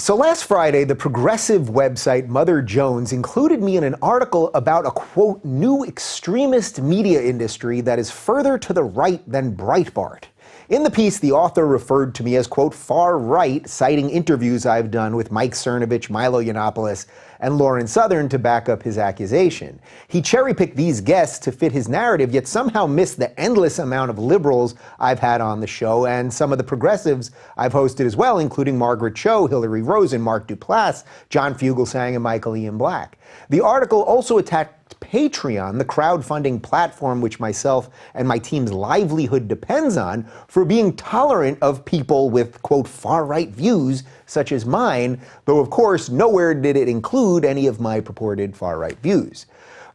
So last Friday, the progressive website Mother Jones included me in an article about a, quote, new extremist media industry that is further to the right than Breitbart. In the piece, the author referred to me as, quote, far right, citing interviews I've done with Mike Cernovich, Milo Yiannopoulos, and Lauren Southern to back up his accusation. He cherry-picked these guests to fit his narrative, yet somehow missed the endless amount of liberals I've had on the show and some of the progressives I've hosted as well, including Margaret Cho, Hillary Rosen, Mark Duplass, John Fugelsang, and Michael Ian Black. The article also attacked Patreon, the crowdfunding platform which myself and my team's livelihood depends on, for being tolerant of people with, quote, far-right views such as mine, though of course nowhere did it include any of my purported far-right views.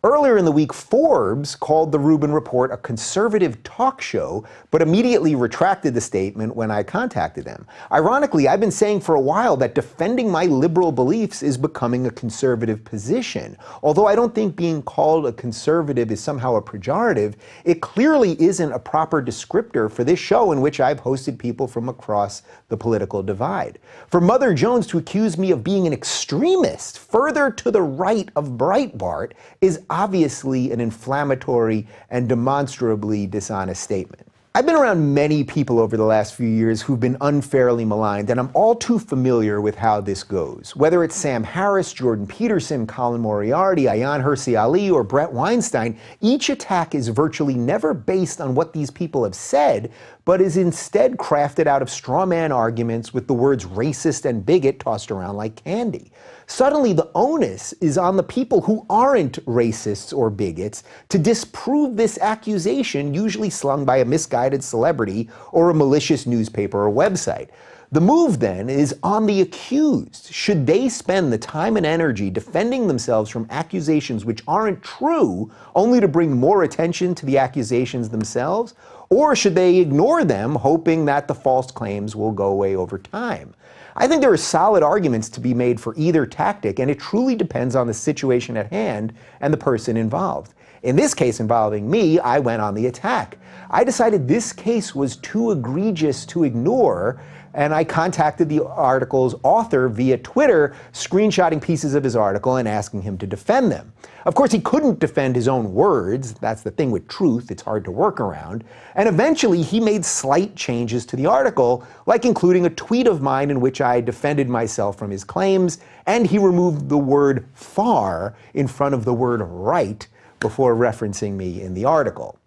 Earlier in the week, Forbes called the Rubin Report a conservative talk show, but immediately retracted the statement when I contacted them. Ironically, I've been saying for a while that defending my liberal beliefs is becoming a conservative position. Although I don't think being called a conservative is somehow a pejorative, it clearly isn't a proper descriptor for this show in which I've hosted people from across the political divide. For Mother Jones to accuse me of being an extremist further to the right of Breitbart is obviously an inflammatory and demonstrably dishonest statement. I've been around many people over the last few years who've been unfairly maligned, and I'm all too familiar with how this goes. Whether it's Sam Harris, Jordan Peterson, Colin Moriarty, Ayaan Hirsi Ali, or Bret Weinstein, each attack is virtually never based on what these people have said, but is instead crafted out of straw man arguments with the words racist and bigot tossed around like candy. Suddenly, the onus is on the people who aren't racists or bigots to disprove this accusation, usually slung by a misguided celebrity or a malicious newspaper or website. The move, then, is on the accused. Should they spend the time and energy defending themselves from accusations which aren't true, only to bring more attention to the accusations themselves? Or should they ignore them, hoping that the false claims will go away over time? I think there are solid arguments to be made for either tactic, and it truly depends on the situation at hand and the person involved. In this case involving me, I went on the attack. I decided this case was too egregious to ignore, and I contacted the article's author via Twitter, screenshotting pieces of his article and asking him to defend them. Of course, he couldn't defend his own words. That's the thing with truth, it's hard to work around. And eventually, he made slight changes to the article, like including a tweet of mine in which I defended myself from his claims, and he removed the word far in front of the word right before referencing me in the article.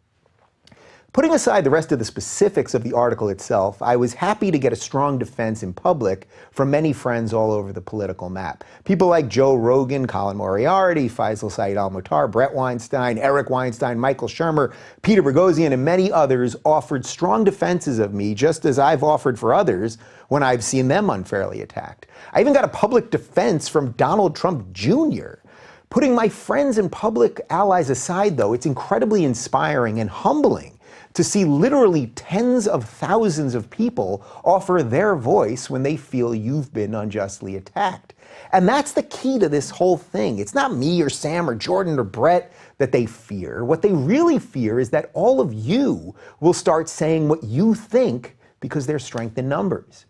Putting aside the rest of the specifics of the article itself, I was happy to get a strong defense in public from many friends all over the political map. People like Joe Rogan, Colin Moriarty, Faisal Saeed Al-Muhtar, Bret Weinstein, Eric Weinstein, Michael Shermer, Peter Boghossian, and many others offered strong defenses of me, just as I've offered for others when I've seen them unfairly attacked. I even got a public defense from Donald Trump Jr. Putting my friends and public allies aside, though, it's incredibly inspiring and humbling to see literally tens of thousands of people offer their voice when they feel you've been unjustly attacked. And that's the key to this whole thing. It's not me or Sam or Jordan or Bret that they fear. What they really fear is that all of you will start saying what you think because there's strength in numbers.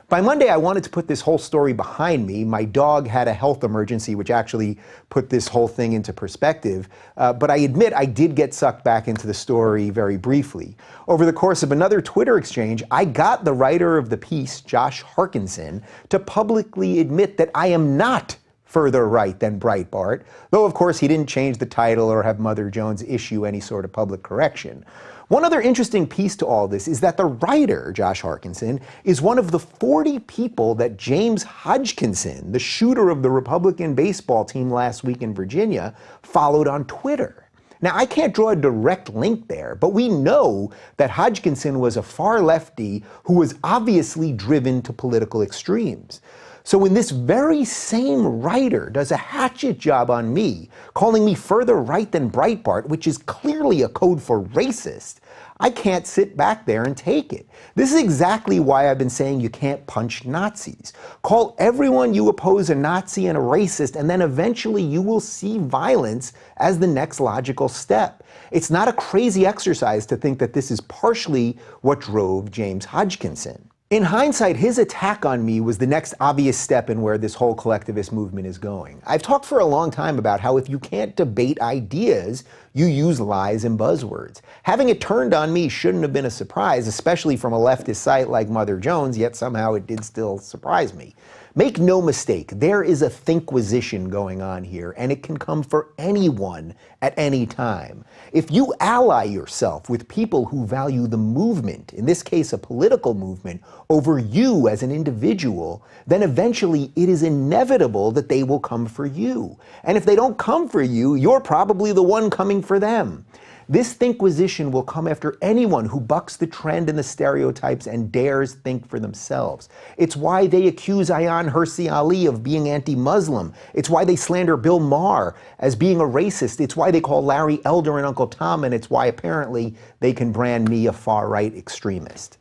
By Monday, I wanted to put this whole story behind me. My dog had a health emergency, which actually put this whole thing into perspective. But I admit I did get sucked back into the story very briefly. Over the course of another Twitter exchange, I got the writer of the piece, Josh Harkinson, to publicly admit that I am not further right than Breitbart, though of course he didn't change the title or have Mother Jones issue any sort of public correction. One other interesting piece to all this is that the writer, Josh Harkinson, is one of the 40 people that James Hodgkinson, the shooter of the Republican baseball team last week in Virginia, followed on Twitter. Now, I can't draw a direct link there, but we know that Hodgkinson was a far lefty who was obviously driven to political extremes. So when this very same writer does a hatchet job on me, calling me further right than Breitbart, which is clearly a code for racist, I can't sit back there and take it. This is exactly why I've been saying you can't punch Nazis. Call everyone you oppose a Nazi and a racist, and then eventually you will see violence as the next logical step. It's not a crazy exercise to think that this is partially what drove James Hodgkinson. In hindsight, his attack on me was the next obvious step in where this whole collectivist movement is going. I've talked for a long time about how if you can't debate ideas, you use lies and buzzwords. Having it turned on me shouldn't have been a surprise, especially from a leftist site like Mother Jones, yet somehow it did still surprise me. Make no mistake, there is a thinquisition going on here, and it can come for anyone at any time. If you ally yourself with people who value the movement, in this case a political movement, over you as an individual, then eventually it is inevitable that they will come for you. And if they don't come for you, you're probably the one coming for them. This thinquisition will come after anyone who bucks the trend and the stereotypes and dares think for themselves. It's why they accuse Ayaan Hirsi Ali of being anti-Muslim. It's why they slander Bill Maher as being a racist. It's why they call Larry Elder and Uncle Tom, and it's why apparently they can brand me a far-right extremist.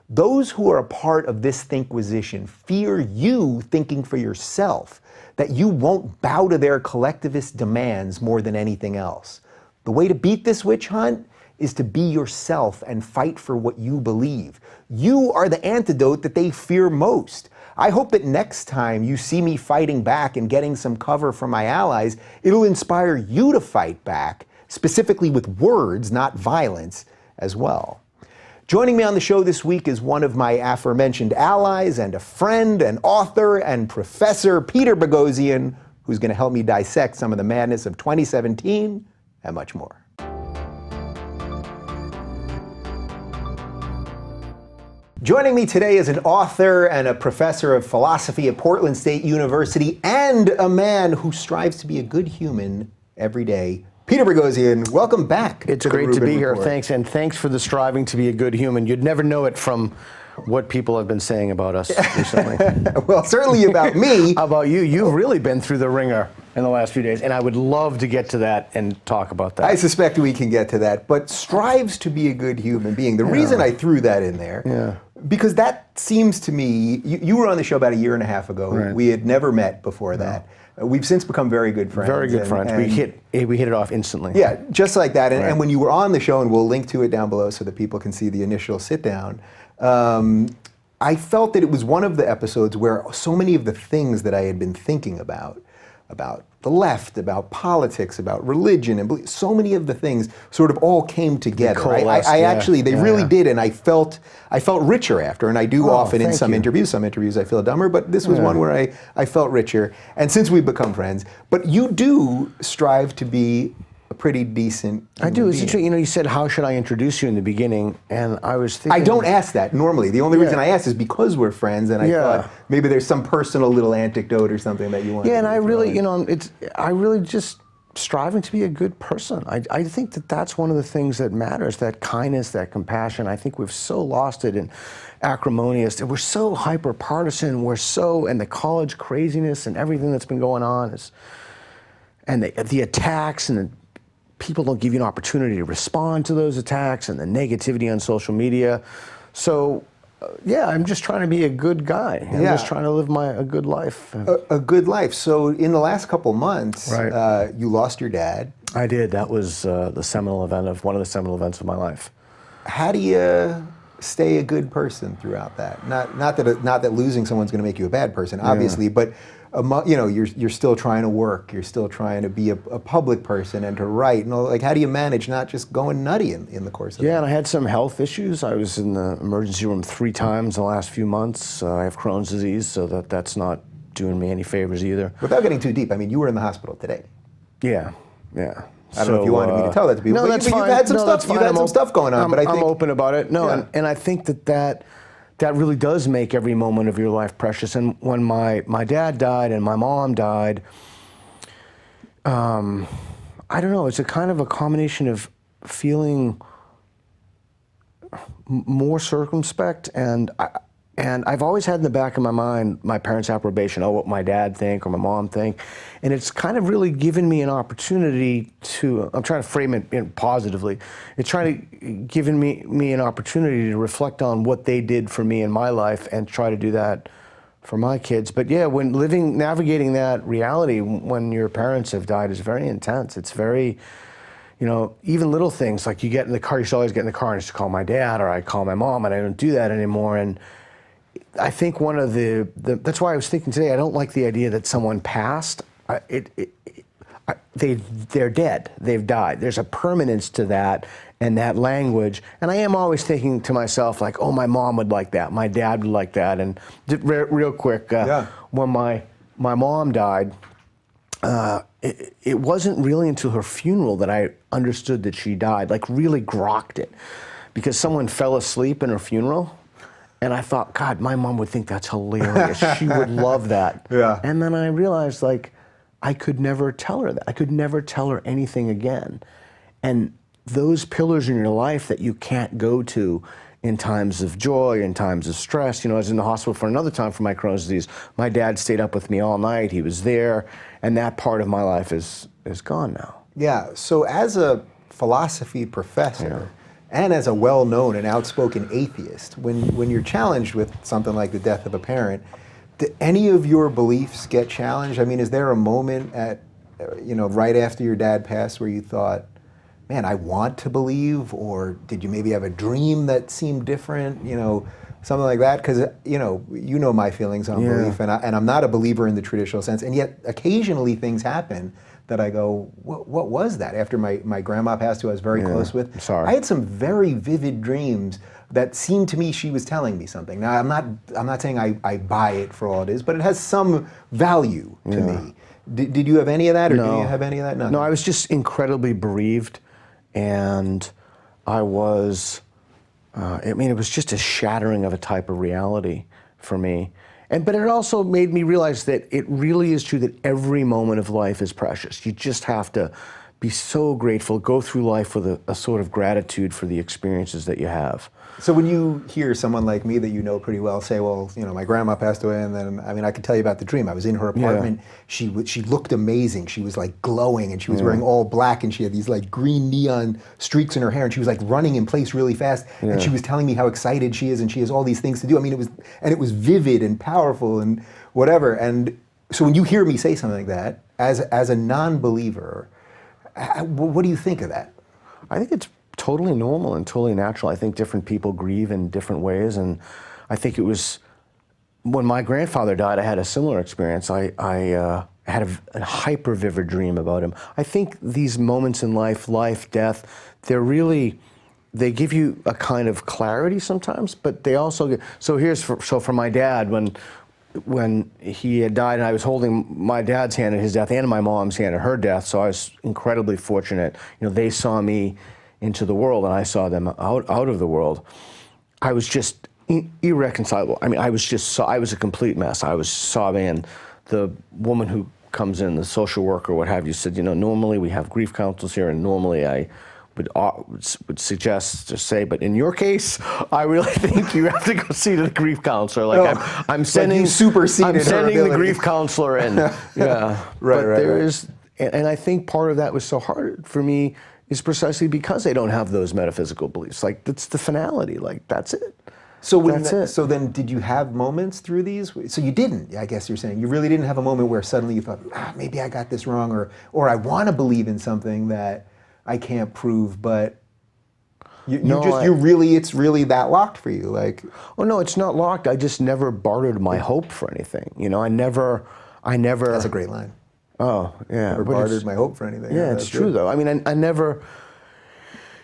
Those who are a part of this thinquisition fear you thinking for yourself, that you won't bow to their collectivist demands more than anything else. The way to beat this witch hunt is to be yourself and fight for what you believe. You are the antidote that they fear most. I hope that next time you see me fighting back and getting some cover from my allies, it'll inspire you to fight back, specifically with words, not violence, as well. Joining me on the show this week is one of my aforementioned allies and a friend, an author and professor, Peter Boghossian, who's going to help me dissect some of the madness of 2017 and much more. Joining me today is an author and a professor of philosophy at Portland State University and a man who strives to be a good human every day. Peter Boghossian, welcome back. It's great to be here, thanks, and thanks for the striving to be a good human. You'd never know it from what people have been saying about us recently. Well, certainly about me. How about you? You've really been through the ringer in the last few days, and I would love to get to that and talk about that. I suspect we can get to that, but strives to be a good human being. The reason I threw that in there, because that seems to me, you were on the show about a year and a half ago. Right. We had never met before that. We've since become very good friends. Very good friends. We hit it off instantly. Yeah, just like that. And when you were on the show, and we'll link to it down below so that people can see the initial sit down, I felt that it was one of the episodes where so many of the things that I had been thinking about the left, about politics, about religion, and belief, so many of the things sort of all came together. They really did, and I felt richer after, and I do often in some interviews I feel dumber, but this was one where I felt richer, and since we've become friends, but you do strive to be a pretty decent I do. It's interesting. You know, you said, how should I introduce you in the beginning? And I was thinking... I don't ask that normally. The only reason I ask is because we're friends, and I thought maybe there's some personal little anecdote or something that you want to... Yeah, and I really, I really just striving to be a good person. I think that that's one of the things that matters, that kindness, that compassion. I think we've so lost it in acrimonious, we're so hyper-partisan, and the college craziness and everything that's been going on is... And the attacks and the people don't give you an opportunity to respond to those attacks and the negativity on social media. So, I'm just trying to be a good guy. I'm just trying to live a good life. A good life. So in the last couple months, you lost your dad. I did. That was one of the seminal events of my life. How do you stay a good person throughout that? Not that losing someone's going to make you a bad person, obviously, but you're still trying to work. You're still trying to be a public person and to write. How do you manage not just going nutty in the course of it? Yeah, and I had some health issues. I was in the emergency room 3 times in the last few months. I have Crohn's disease, so that's not doing me any favors either. Without getting too deep, I mean, you were in the hospital today. Yeah. I don't know if you wanted me to tell that to people. No, that's fine. You've had some stuff. You've had some stuff going on, but I think I'm open about it. No, and I think that really does make every moment of your life precious. And when my dad died and my mom died, I don't know. It's a kind of a combination of feeling more circumspect and I've always had in the back of my mind my parents' approbation, what my dad think or my mom think. And it's kind of really given me an opportunity to, I'm trying to frame it positively, it's given me an opportunity to reflect on what they did for me in my life and try to do that for my kids. But yeah, when navigating that reality when your parents have died is very intense. It's very, even little things like you get in the car, you should always get in the car and just call my dad or I call my mom, and I don't do that anymore. And I think one of that's why I was thinking today, I don't like the idea that someone passed. They're dead, they've died. There's a permanence to that and that language. And I am always thinking to myself, like, oh, my mom would like that, my dad would like that. And real quick, when my mom died, it wasn't really until her funeral that I understood that she died, like really grokked it. Because someone fell asleep in her funeral. And I thought, God, my mom would think that's hilarious. She would love that. Yeah. And then I realized, like, I could never tell her that. I could never tell her anything again. And those pillars in your life that you can't go to in times of joy, in times of stress. You know, I was in the hospital for another time for my Crohn's disease. My dad stayed up with me all night. He was there. And that part of my life is gone now. Yeah. So as a philosophy professor, and as a well-known and outspoken atheist, when you're challenged with something like the death of a parent, do any of your beliefs get challenged? I mean, is there a moment at, right after your dad passed where you thought, man, I want to believe, or did you maybe have a dream that seemed different, something like that? Because, you know my feelings on belief, and I'm not a believer in the traditional sense, and yet occasionally things happen that I go, what was that? After my grandma passed, who I was very close with, sorry. I had some very vivid dreams that seemed to me she was telling me something. Now, I'm not saying I buy it for all it is, but it has some value to me. Did you have any of that, or do you have any of that? No, I was just incredibly bereaved, and I was, it was just a shattering of a type of reality for me. But it also made me realize that it really is true that every moment of life is precious. You just have to be so grateful, go through life with a sort of gratitude for the experiences that you have. So when you hear someone like me that you know pretty well say, well, my grandma passed away, and then, I could tell you about the dream. I was in her apartment. She looked amazing. She was like glowing, and she was wearing all black, and she had these like green neon streaks in her hair, and she was like running in place really fast, and she was telling me how excited she is, and she has all these things to do. It was vivid and powerful and whatever. And so when you hear me say something like that, as a non-believer, what do you think of that? I think it's totally normal and totally natural. I think different people grieve in different ways, and I think it was when my grandfather died, I had a similar experience. I had a hyper vivid dream about him. I think these moments in life, death, they give you a kind of clarity sometimes, but they also for my dad, when he had died, and I was holding my dad's hand at his death and my mom's hand at her death, so I was incredibly fortunate. They saw me into the world, and I saw them out of the world. I was just irreconcilable. I was a complete mess. I was sobbing, and the woman who comes in, the social worker, what have you, said, normally we have grief counselors here, and normally I would suggest to say, but in your case, I really think you have to go see the grief counselor. Like I'm sending, like you superseded I'm sending her the grief counselor in. Right. And I think part of that was so hard for me is precisely because they don't have those metaphysical beliefs. Like that's the finality. Like that's it. So then did you have moments through these? So you didn't, I guess you're saying. You really didn't have a moment where suddenly you thought, maybe I got this wrong, or I want to believe in something that I can't prove, but it's really that locked for you, like. Oh no, it's not locked. I just never bartered my hope for anything. I never. That's a great line. Oh yeah. Never bartered my hope for anything. Yeah, it's true though. I never.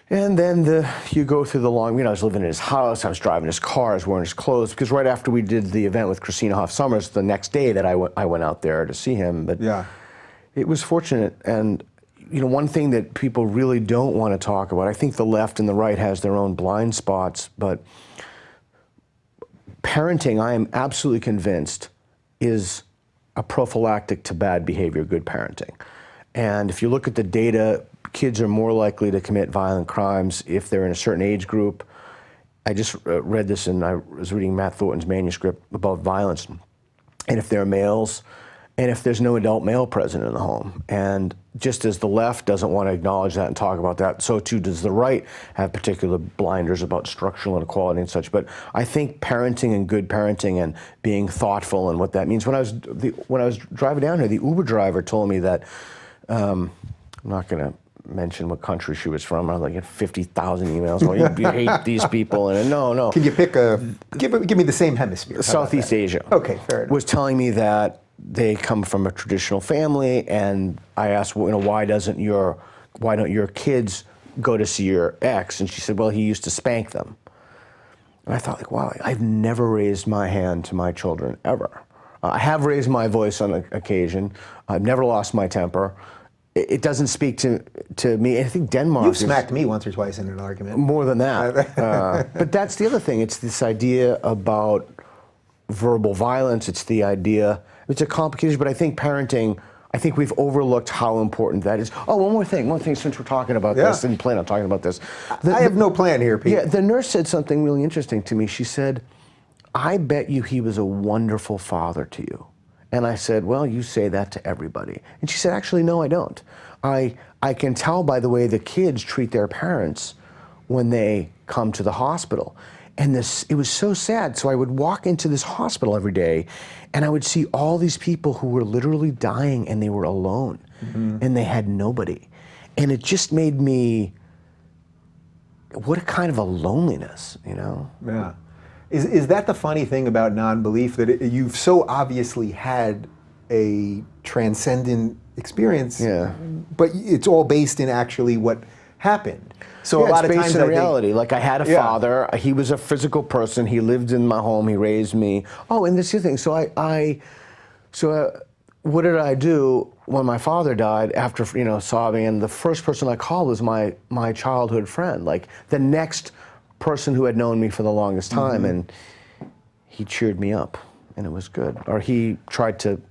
And then you go through the long. I was living in his house. I was driving his car. I was wearing his clothes. Because right after we did the event with Christina Hoff Sommers, the next day that I went out there to see him. But it was fortunate. And one thing that people really don't want to talk about, I think the left and the right has their own blind spots, but parenting, I am absolutely convinced, is a prophylactic to bad behavior, good parenting. And if you look at the data, kids are more likely to commit violent crimes if they're in a certain age group. I just read this, and I was reading Matt Thornton's manuscript about violence. And if they're males, and if there's no adult male present in the home. And just as the left doesn't want to acknowledge that and talk about that, so too does the right have particular blinders about structural inequality and such. But I think parenting and good parenting and being thoughtful and what that means. When I was driving down here, the Uber driver told me that, I'm not going to mention what country she was from. I was like, get 50,000 emails. Oh, you hate these people. And no. Can you pick give me the same hemisphere? How Southeast Asia. Okay, fair enough. Was telling me that they come from a traditional family, and I asked, well, why don't your kids go to see your ex? And she said, well, he used to spank them. And I thought, like, wow, I've never raised my hand to my children, ever. I have raised my voice on occasion. I've never lost my temper. It doesn't speak to me. I think Denmark. You've smacked me once or twice in an argument. More than that. But that's the other thing. It's this idea about verbal violence. It's the idea. It's a complicated, but I think parenting. I think we've overlooked how important that is. Oh, one more thing. Since we're talking about this, didn't plan on talking about this. I have no plan here, Pete. Yeah, the nurse said something really interesting to me. She said, I bet you he was a wonderful father to you. And I said, well, you say that to everybody. And she said, actually, no, I don't. I can tell by the way the kids treat their parents when they come to the hospital. And it was so sad. So I would walk into this hospital every day, and I would see all these people who were literally dying, and they were alone, and they had nobody. And it just made me, what a kind of a loneliness, Yeah. Is that the funny thing about non-belief, that you've so obviously had a transcendent experience, but it's all based in actually what happened? So a lot of times, in reality. Like, I had a father. He was a physical person. He lived in my home. He raised me. Oh, and this is the thing. So what did I do when my father died? After sobbing, and the first person I called was my childhood friend, like the next person who had known me for the longest time, and he cheered me up, and it was good. Or he tried to,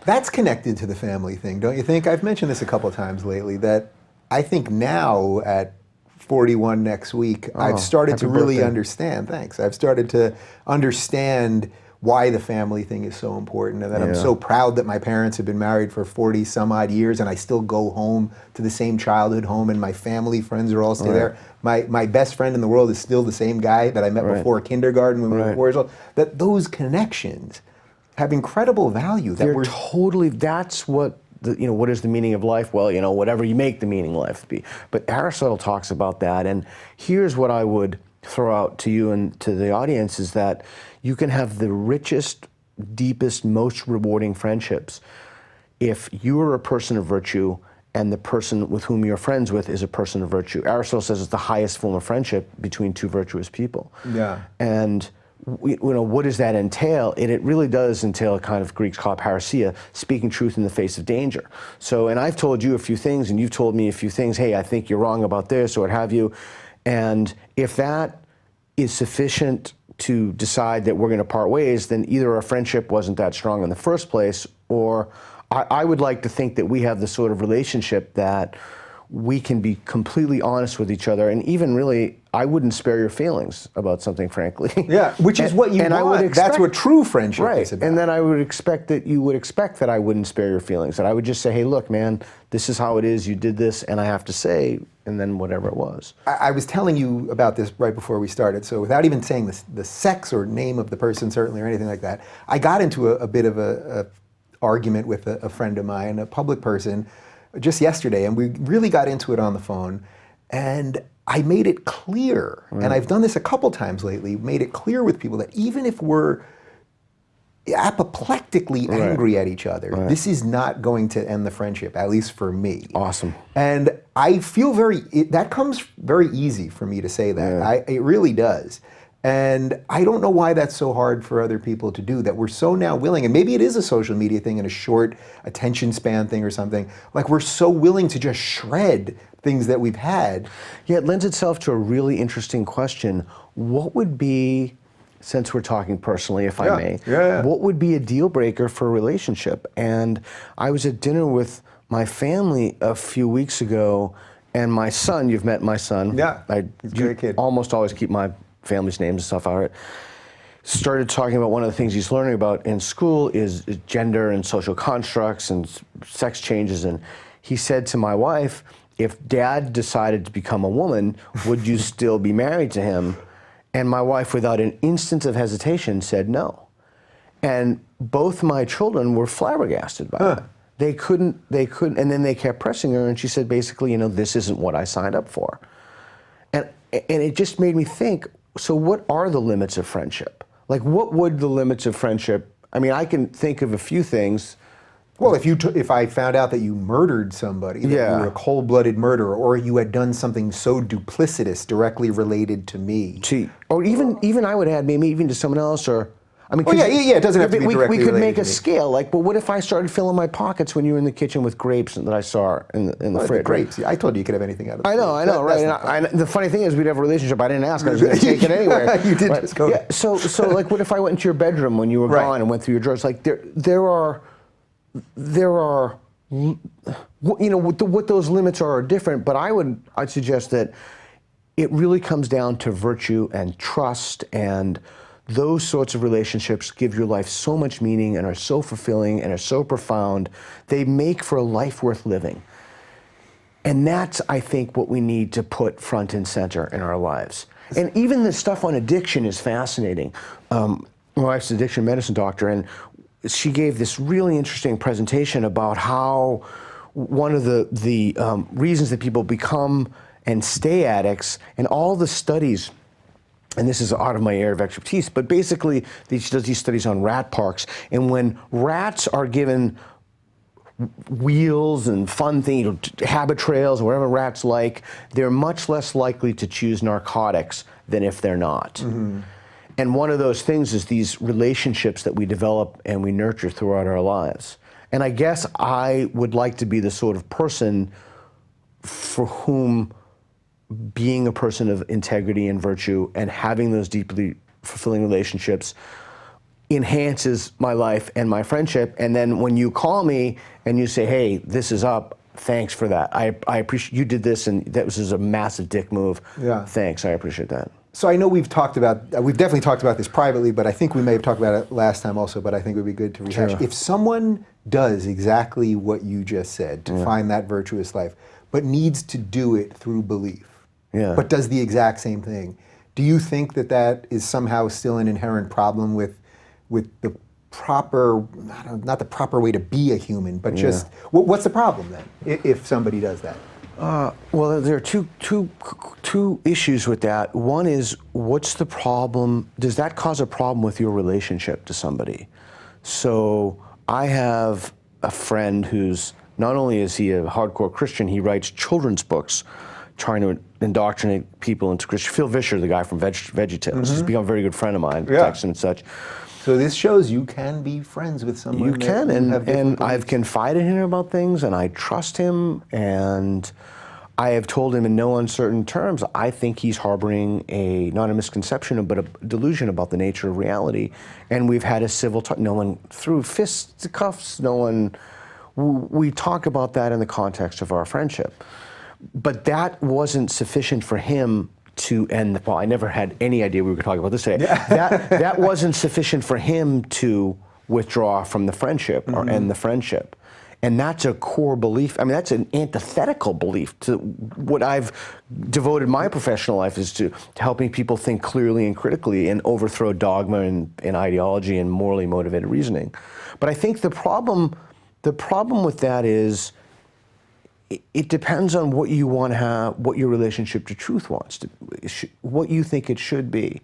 That's connected to the family thing, don't you think? I've mentioned this a couple of times lately, that I think now at 41 next week, I've started to really understand, I've started to understand why the family thing is so important, and that I'm so proud that my parents have been married for 40 some odd years, and I still go home to the same childhood home, and my family friends are all still there. My best friend in the world is still the same guy that I met before kindergarten when we were 4 years old. That those connections have incredible value. That's what, what is the meaning of life? Well, whatever you make the meaning of life be. But Aristotle talks about that, and here's what I would throw out to you and to the audience, is that you can have the richest, deepest, most rewarding friendships if you are a person of virtue and the person with whom you're friends with is a person of virtue. Aristotle says it's the highest form of friendship between two virtuous people. Yeah. And what does that entail? It really does entail a kind of Greeks call it parousia, speaking truth in the face of danger. So, and I've told you a few things, and you've told me a few things. Hey, I think you're wrong about this, or what have you. And if that is sufficient to decide that we're going to part ways, then either our friendship wasn't that strong in the first place, or I would like to think that we have the sort of relationship that we can be completely honest with each other, and even really, I wouldn't spare your feelings about something, frankly. Yeah, which is what you want. I would expect, that's what true friendship is about. And then I would expect that you would expect that I wouldn't spare your feelings, that I would just say, hey, look, man, this is how it is, you did this, and I have to say, and then whatever it was. I was telling you about this right before we started, so without even saying the sex or name of the person, certainly, or anything like that, I got into a bit of a argument with a friend of mine, a public person, just yesterday, and we really got into it on the phone, and I made it clear, and I've done this a couple times lately, made it clear with people that even if we're apoplectically angry at each other, this is not going to end the friendship, at least for me. Awesome. And I feel that comes very easy for me to say that. It really does. And I don't know why that's so hard for other people to do, that we're so now willing, and maybe it is a social media thing and a short attention span thing or something, like we're so willing to just shred things that we've had. Yeah, it lends itself to a really interesting question. What would be, since we're talking personally, if I may, what would be a deal breaker for a relationship? And I was at dinner with my family a few weeks ago, and my son, you've met my son. Yeah, he's a great kid. Almost always keep my family's names and stuff out. Started talking about one of the things he's learning about in school is gender and social constructs and sex changes. And he said to my wife, if Dad decided to become a woman, would you still be married to him? And my wife, without an instant of hesitation, said no. And both my children were flabbergasted by that. They couldn't, and then they kept pressing her, and she said, basically, this isn't what I signed up for. And it just made me think, so what are the limits of friendship? Like, what would the limits of friendship, I can think of a few things. Well, if I found out that you murdered somebody, that you were a cold-blooded murderer, or you had done something so duplicitous directly related to me. Or even I would add, maybe even to someone else, or... it doesn't have to be directly related. We could make a scale. Like, well, what if I started filling my pockets when you were in the kitchen with grapes that I saw in the fridge? Grapes. I told you could have anything out of it. I know, right? And the funny thing is, we'd have a relationship. I didn't ask. I was going to take it anywhere. You did just go. Yeah. So, like, what if I went into your bedroom when you were gone and went through your drawers? Like, there are, what those limits are different. But I'd suggest that it really comes down to virtue and trust, and those sorts of relationships give your life so much meaning and are so fulfilling and are so profound. They make for a life worth living. And that's, I think, what we need to put front and center in our lives. And even the stuff on addiction is fascinating. My wife's an addiction medicine doctor, and she gave this really interesting presentation about how one of the reasons that people become and stay addicts, and all the studies, and this is out of my area of expertise, but basically she does these studies on rat parks, and when rats are given wheels and fun things, habit trails, or whatever rats like, they're much less likely to choose narcotics than if they're not. Mm-hmm. And one of those things is these relationships that we develop and we nurture throughout our lives. And I guess I would like to be the sort of person for whom being a person of integrity and virtue and having those deeply fulfilling relationships enhances my life and my friendship. And then when you call me and you say, hey, this is up, thanks for that. I appreciate you did this, and that was a massive dick move. Yeah. Thanks, I appreciate that. So I know we've definitely talked about this privately, but I think we may have talked about it last time also, but I think it would be good to rehash. Sure. If someone does exactly what you just said, to find that virtuous life, but needs to do it through belief, but does the exact same thing, do you think that is somehow still an inherent problem with the proper, not the proper way to be a human, but just, what's the problem then, if somebody does that? Well, there are two issues with that. One is, what's the problem? Does that cause a problem with your relationship to somebody? So I have a friend who's, not only is he a hardcore Christian, he writes children's books trying to indoctrinate people into Christian. Phil Vischer, the guy from VeggieTales, he's become a very good friend of mine, texting and such. So this shows you can be friends with someone. You can, and I've confided in him about things, and I trust him, and I have told him in no uncertain terms, I think he's harboring not a misconception, but a delusion about the nature of reality. And we've had a civil talk. No one threw fisticuffs, we talk about that in the context of our friendship. But that wasn't sufficient for him to end well, I never had any idea we were talking about this today. That wasn't sufficient for him to withdraw from the friendship or end the friendship. And that's a core belief. That's an antithetical belief to what I've devoted my professional life is to helping people think clearly and critically and overthrow dogma and ideology and morally motivated reasoning. But I think the problem with that is it depends on what you want to have, what your relationship to truth wants to, what you think it should be.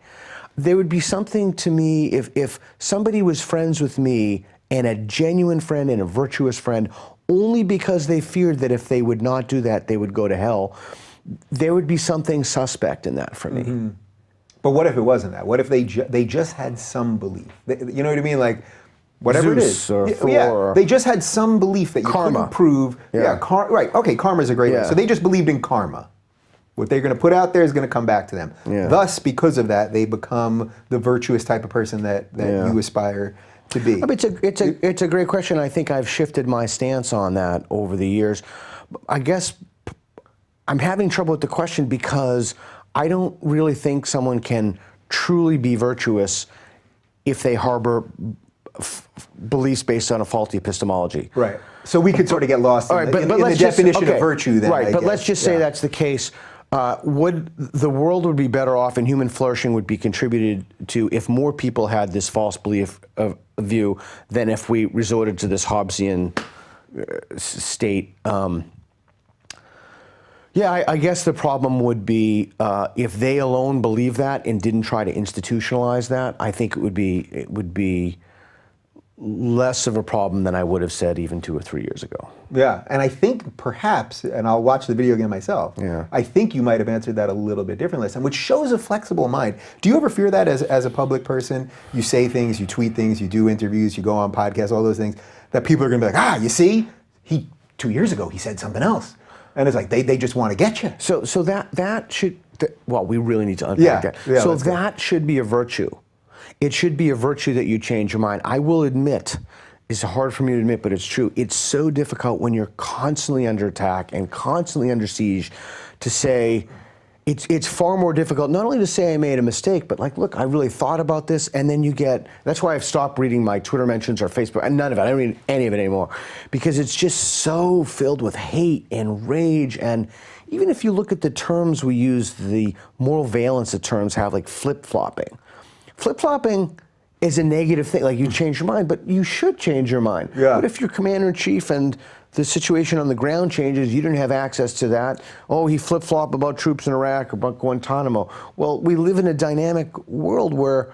There would be something to me if somebody was friends with me and a genuine friend and a virtuous friend only because they feared that if they would not do that, they would go to hell. There would be something suspect in that for me. Mm-hmm. But what if it wasn't that? What if they just had some belief? You know what I mean? Like, whatever Zeus it is. They just had some belief that you couldn't prove. Right. Okay, karma is a great one. So they just believed in karma. What they're going to put out there is going to come back to them. Thus, because of that, they become the virtuous type of person that you aspire to be. It's a great question. I think I've shifted my stance on that over the years. I guess I'm having trouble with the question because I don't really think someone can truly be virtuous if they harbor beliefs based on a faulty epistemology. Right. So we could sort of get lost in the definition of virtue then. Right, but let's just say that's the case. The world would be better off and human flourishing would be contributed to if more people had this false belief of view than if we resorted to this Hobbesian state. Yeah, I guess the problem would be if they alone believe that and didn't try to institutionalize that. I think it would be less of a problem than I would have said even 2 or 3 years ago. Yeah, and I think perhaps, and I'll watch the video again myself, Yeah. I think you might have answered that a little bit differently this time, which shows a flexible mind. Do you ever fear that as a public person? You say things, you tweet things, you do interviews, you go on podcasts, all those things, that people are going to be like, you see, 2 years ago he said something else. And it's like, they just want to get you. So that should, well, we really need to unpack that. Yeah, so that should be a virtue. It should be a virtue that you change your mind. I will admit, it's hard for me to admit, but it's true. It's so difficult when you're constantly under attack and constantly under siege to say, it's far more difficult not only to say I made a mistake, but like, look, I really thought about this, and then you get, that's why I've stopped reading my Twitter mentions or Facebook, and none of it, I don't read any of it anymore, because it's just so filled with hate and rage. And even if you look at the terms we use, the moral valence of terms have, like flip-flopping. Flip-flopping is a negative thing, like you change your mind, but you should change your mind. Yeah. What if you're commander-in-chief and the situation on the ground changes, you didn't have access to that? Oh, he flip-flopped about troops in Iraq or about Guantanamo. Well, we live in a dynamic world where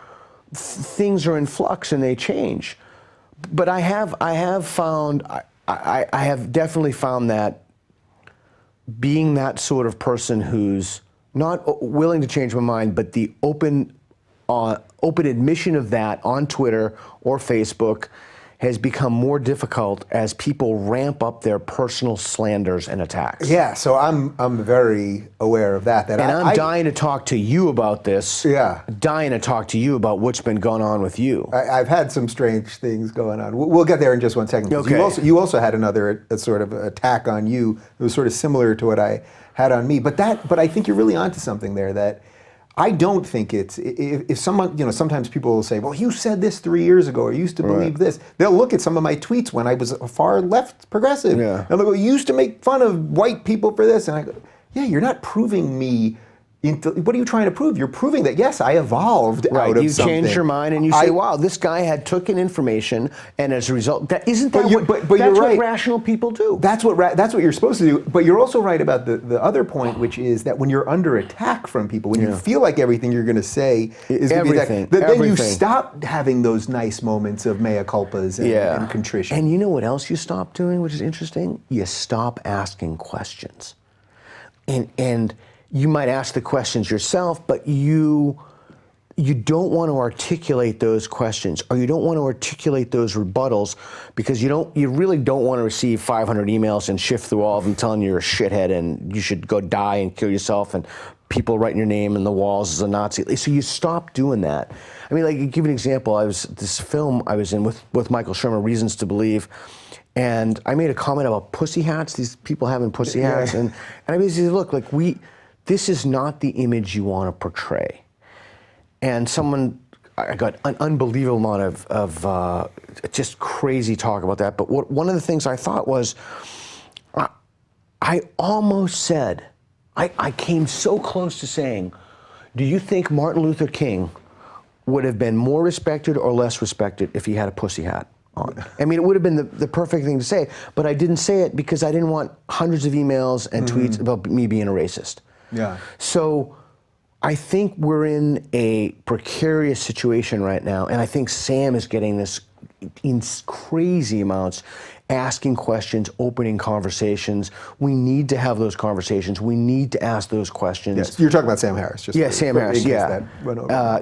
things are in flux and they change. But I have definitely found that being that sort of person who's not willing to change my mind, but the open admission of that on Twitter or Facebook has become more difficult as people ramp up their personal slanders and attacks. Yeah, so I'm very aware of that. And I'm dying to talk to you about this. Yeah. Dying to talk to you about what's been going on with you. I've had some strange things going on. We'll get there in just 1 second. Okay. You also had another sort of attack on you. It was sort of similar to what I had on me. But I think you're really onto something there, that I don't think it's, if someone, sometimes people will say, well, you said this 3 years ago, or you used to believe this. They'll look at some of my tweets when I was a far left progressive. Yeah. And they'll go, you used to make fun of white people for this. And I go, yeah, you're not proving me what are you trying to prove? You're proving that, yes, I evolved out of you something. You change your mind and you say, wow, this guy had taken information, and as a result, that's what rational people do. That's what you're supposed to do. But you're also right about the other point, which is that when you're under attack from people, when you feel like everything you're going to say is going to be attacked, then you stop having those nice moments of mea culpas and contrition. And you know what else you stop doing, which is interesting? You stop asking questions. And you might ask the questions yourself, but you don't want to articulate those questions, or you don't want to articulate those rebuttals, because you really don't want to receive 500 emails and shift through all of them telling you you're a shithead and you should go die and kill yourself, and people writing your name in the walls as a Nazi. So you stop doing that. I mean, like, to give you an example, this film I was in with Michael Shermer, Reasons to Believe, and I made a comment about pussy hats, these people having pussy hats, and I basically said, look, like, this is not the image you want to portray. And I got an unbelievable amount of just crazy talk about that. But one of the things I thought was, I almost said, I came so close to saying, do you think Martin Luther King would have been more respected or less respected if he had a pussy hat on? I mean, it would have been the perfect thing to say, but I didn't say it because I didn't want hundreds of emails and tweets about me being a racist. Yeah. So I think we're in a precarious situation right now, and I think Sam is getting this in crazy amounts, asking questions, opening conversations. We need to have those conversations. We need to ask those questions. Yes. You're talking about Sam Harris. Sam Harris, yeah.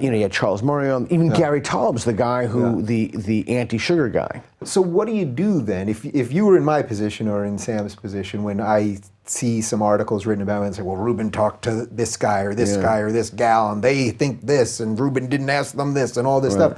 You had Charles Murray, even Gary Taubes, the guy who, the anti-sugar guy. So what do you do then? If you were in my position or in Sam's position, when I see some articles written about it and say, well, Rubin talked to this guy or this guy or this gal, and they think this, and Rubin didn't ask them this, and all this stuff.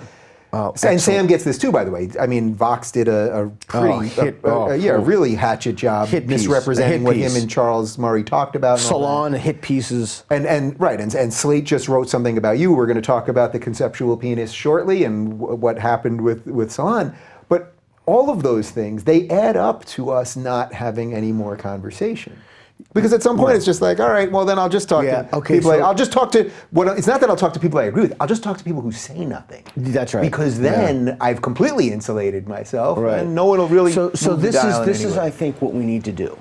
And Sam gets this too, by the way. I mean, Vox did a really hatchet job misrepresenting what him and Charles Murray talked about. Salon hit pieces. And Slate just wrote something about you. We're going to talk about the conceptual penis shortly and what happened with Salon. But all of those things, they add up to us not having any more conversation. Because at some point it's just like, all right, well then I'll just talk to people. I'll just talk to it's not that I'll talk to people I agree with. I'll just talk to people who say nothing. That's right. Because then I've completely insulated myself, and no one will really. So this is I think what we need to do.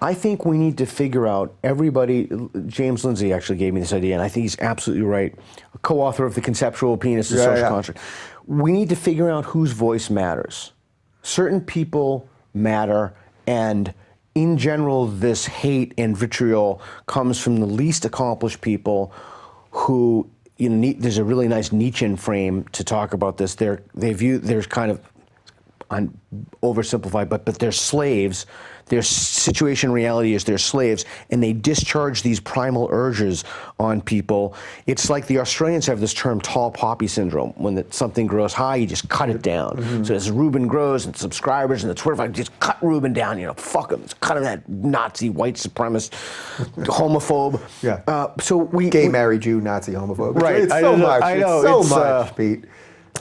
I think we need to figure out everybody. James Lindsay actually gave me this idea, and I think he's absolutely right. A co-author of the Conceptual Penis, the social construct. We need to figure out whose voice matters. Certain people matter, and in general, this hate and vitriol comes from the least accomplished people who, there's a really nice Nietzschean frame to talk about this. There's kind of, oversimplified, but they're slaves. Their situation reality is they're slaves, and they discharge these primal urges on people. It's like the Australians have this term tall poppy syndrome. When something grows high, you just cut it down. So as Rubin grows and subscribers and the Twitter, just cut Rubin down, fuck him. It's cut him, that Nazi, white supremacist, homophobe. Gay, married Jew, Nazi, homophobe. Right. It's so much. I know. It's so much, Pete.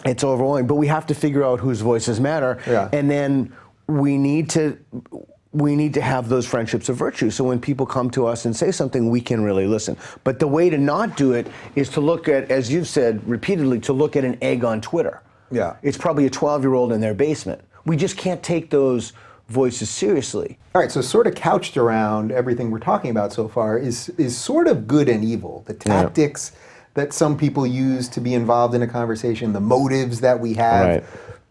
It's overwhelming, but we have to figure out whose voices matter, and then we need to have those friendships of virtue. So when people come to us and say something, we can really listen. But the way to not do it is to look at, as you've said repeatedly, to look at an egg on Twitter. Yeah. It's probably a 12-year-old in their basement. We just can't take those voices seriously. All right, so sort of couched around everything we're talking about so far is sort of good and evil. The tactics that some people use to be involved in a conversation, the motives that we have,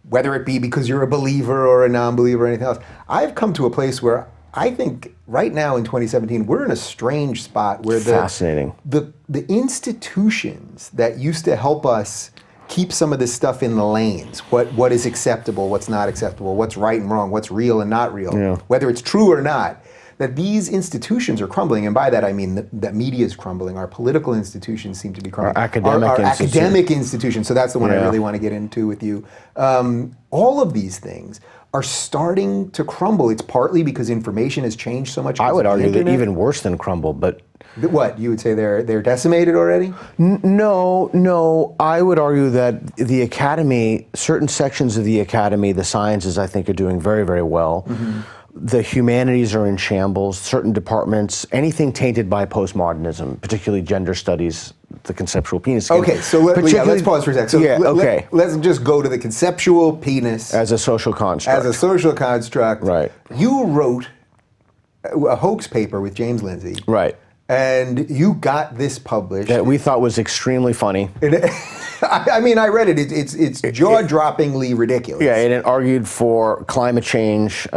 whether it be because you're a believer or a non-believer or anything else. I've come to a place where I think right now in 2017, we're in a strange spot where the institutions that used to help us keep some of this stuff in the lanes, what is acceptable, what's not acceptable, what's right and wrong, what's real and not real, whether it's true or not, that these institutions are crumbling, and by that I mean that media is crumbling. Our political institutions seem to be crumbling. Our academic institutions, so that's the one I really want to get into with you. All of these things are starting to crumble. It's partly because information has changed so much. I would argue that even worse than crumble, but... What, you would say they're decimated already? No. I would argue that the academy, certain sections of the academy, the sciences, I think, are doing very, very well. The humanities are in shambles. Certain departments, anything tainted by postmodernism, particularly gender studies, the conceptual penis. Okay, so let's pause for a second. So let's just go to the conceptual penis as a social construct. As a social construct. Right. You wrote a hoax paper with James Lindsay. Right. And you got this published. That we thought was extremely funny. I mean, I read it. It's jaw-droppingly ridiculous. Yeah, and it argued for climate change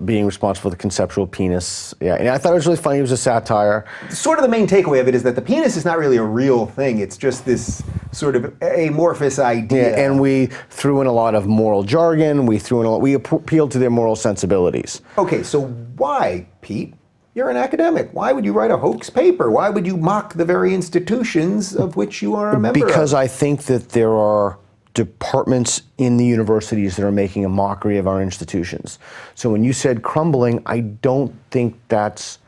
being responsible for the conceptual penis. Yeah, and I thought it was really funny. It was a satire. Sort of the main takeaway of it is that the penis is not really a real thing. It's just this sort of amorphous idea. Yeah, and we threw in a lot of moral jargon. We appealed to their moral sensibilities. Okay, so why, Pete? You're an academic. Why would you write a hoax paper? Why would you mock the very institutions of which you are a member of? Because I think that there are departments in the universities that are making a mockery of our institutions. So when you said crumbling, I don't think that's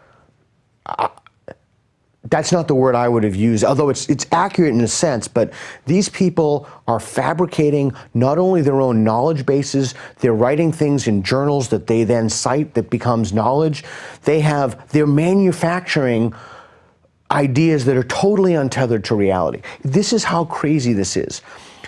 not the word I would have used, although it's accurate in a sense, but these people are fabricating not only their own knowledge bases, they're writing things in journals that they then cite that becomes knowledge. They're manufacturing ideas that are totally untethered to reality. This is how crazy this is.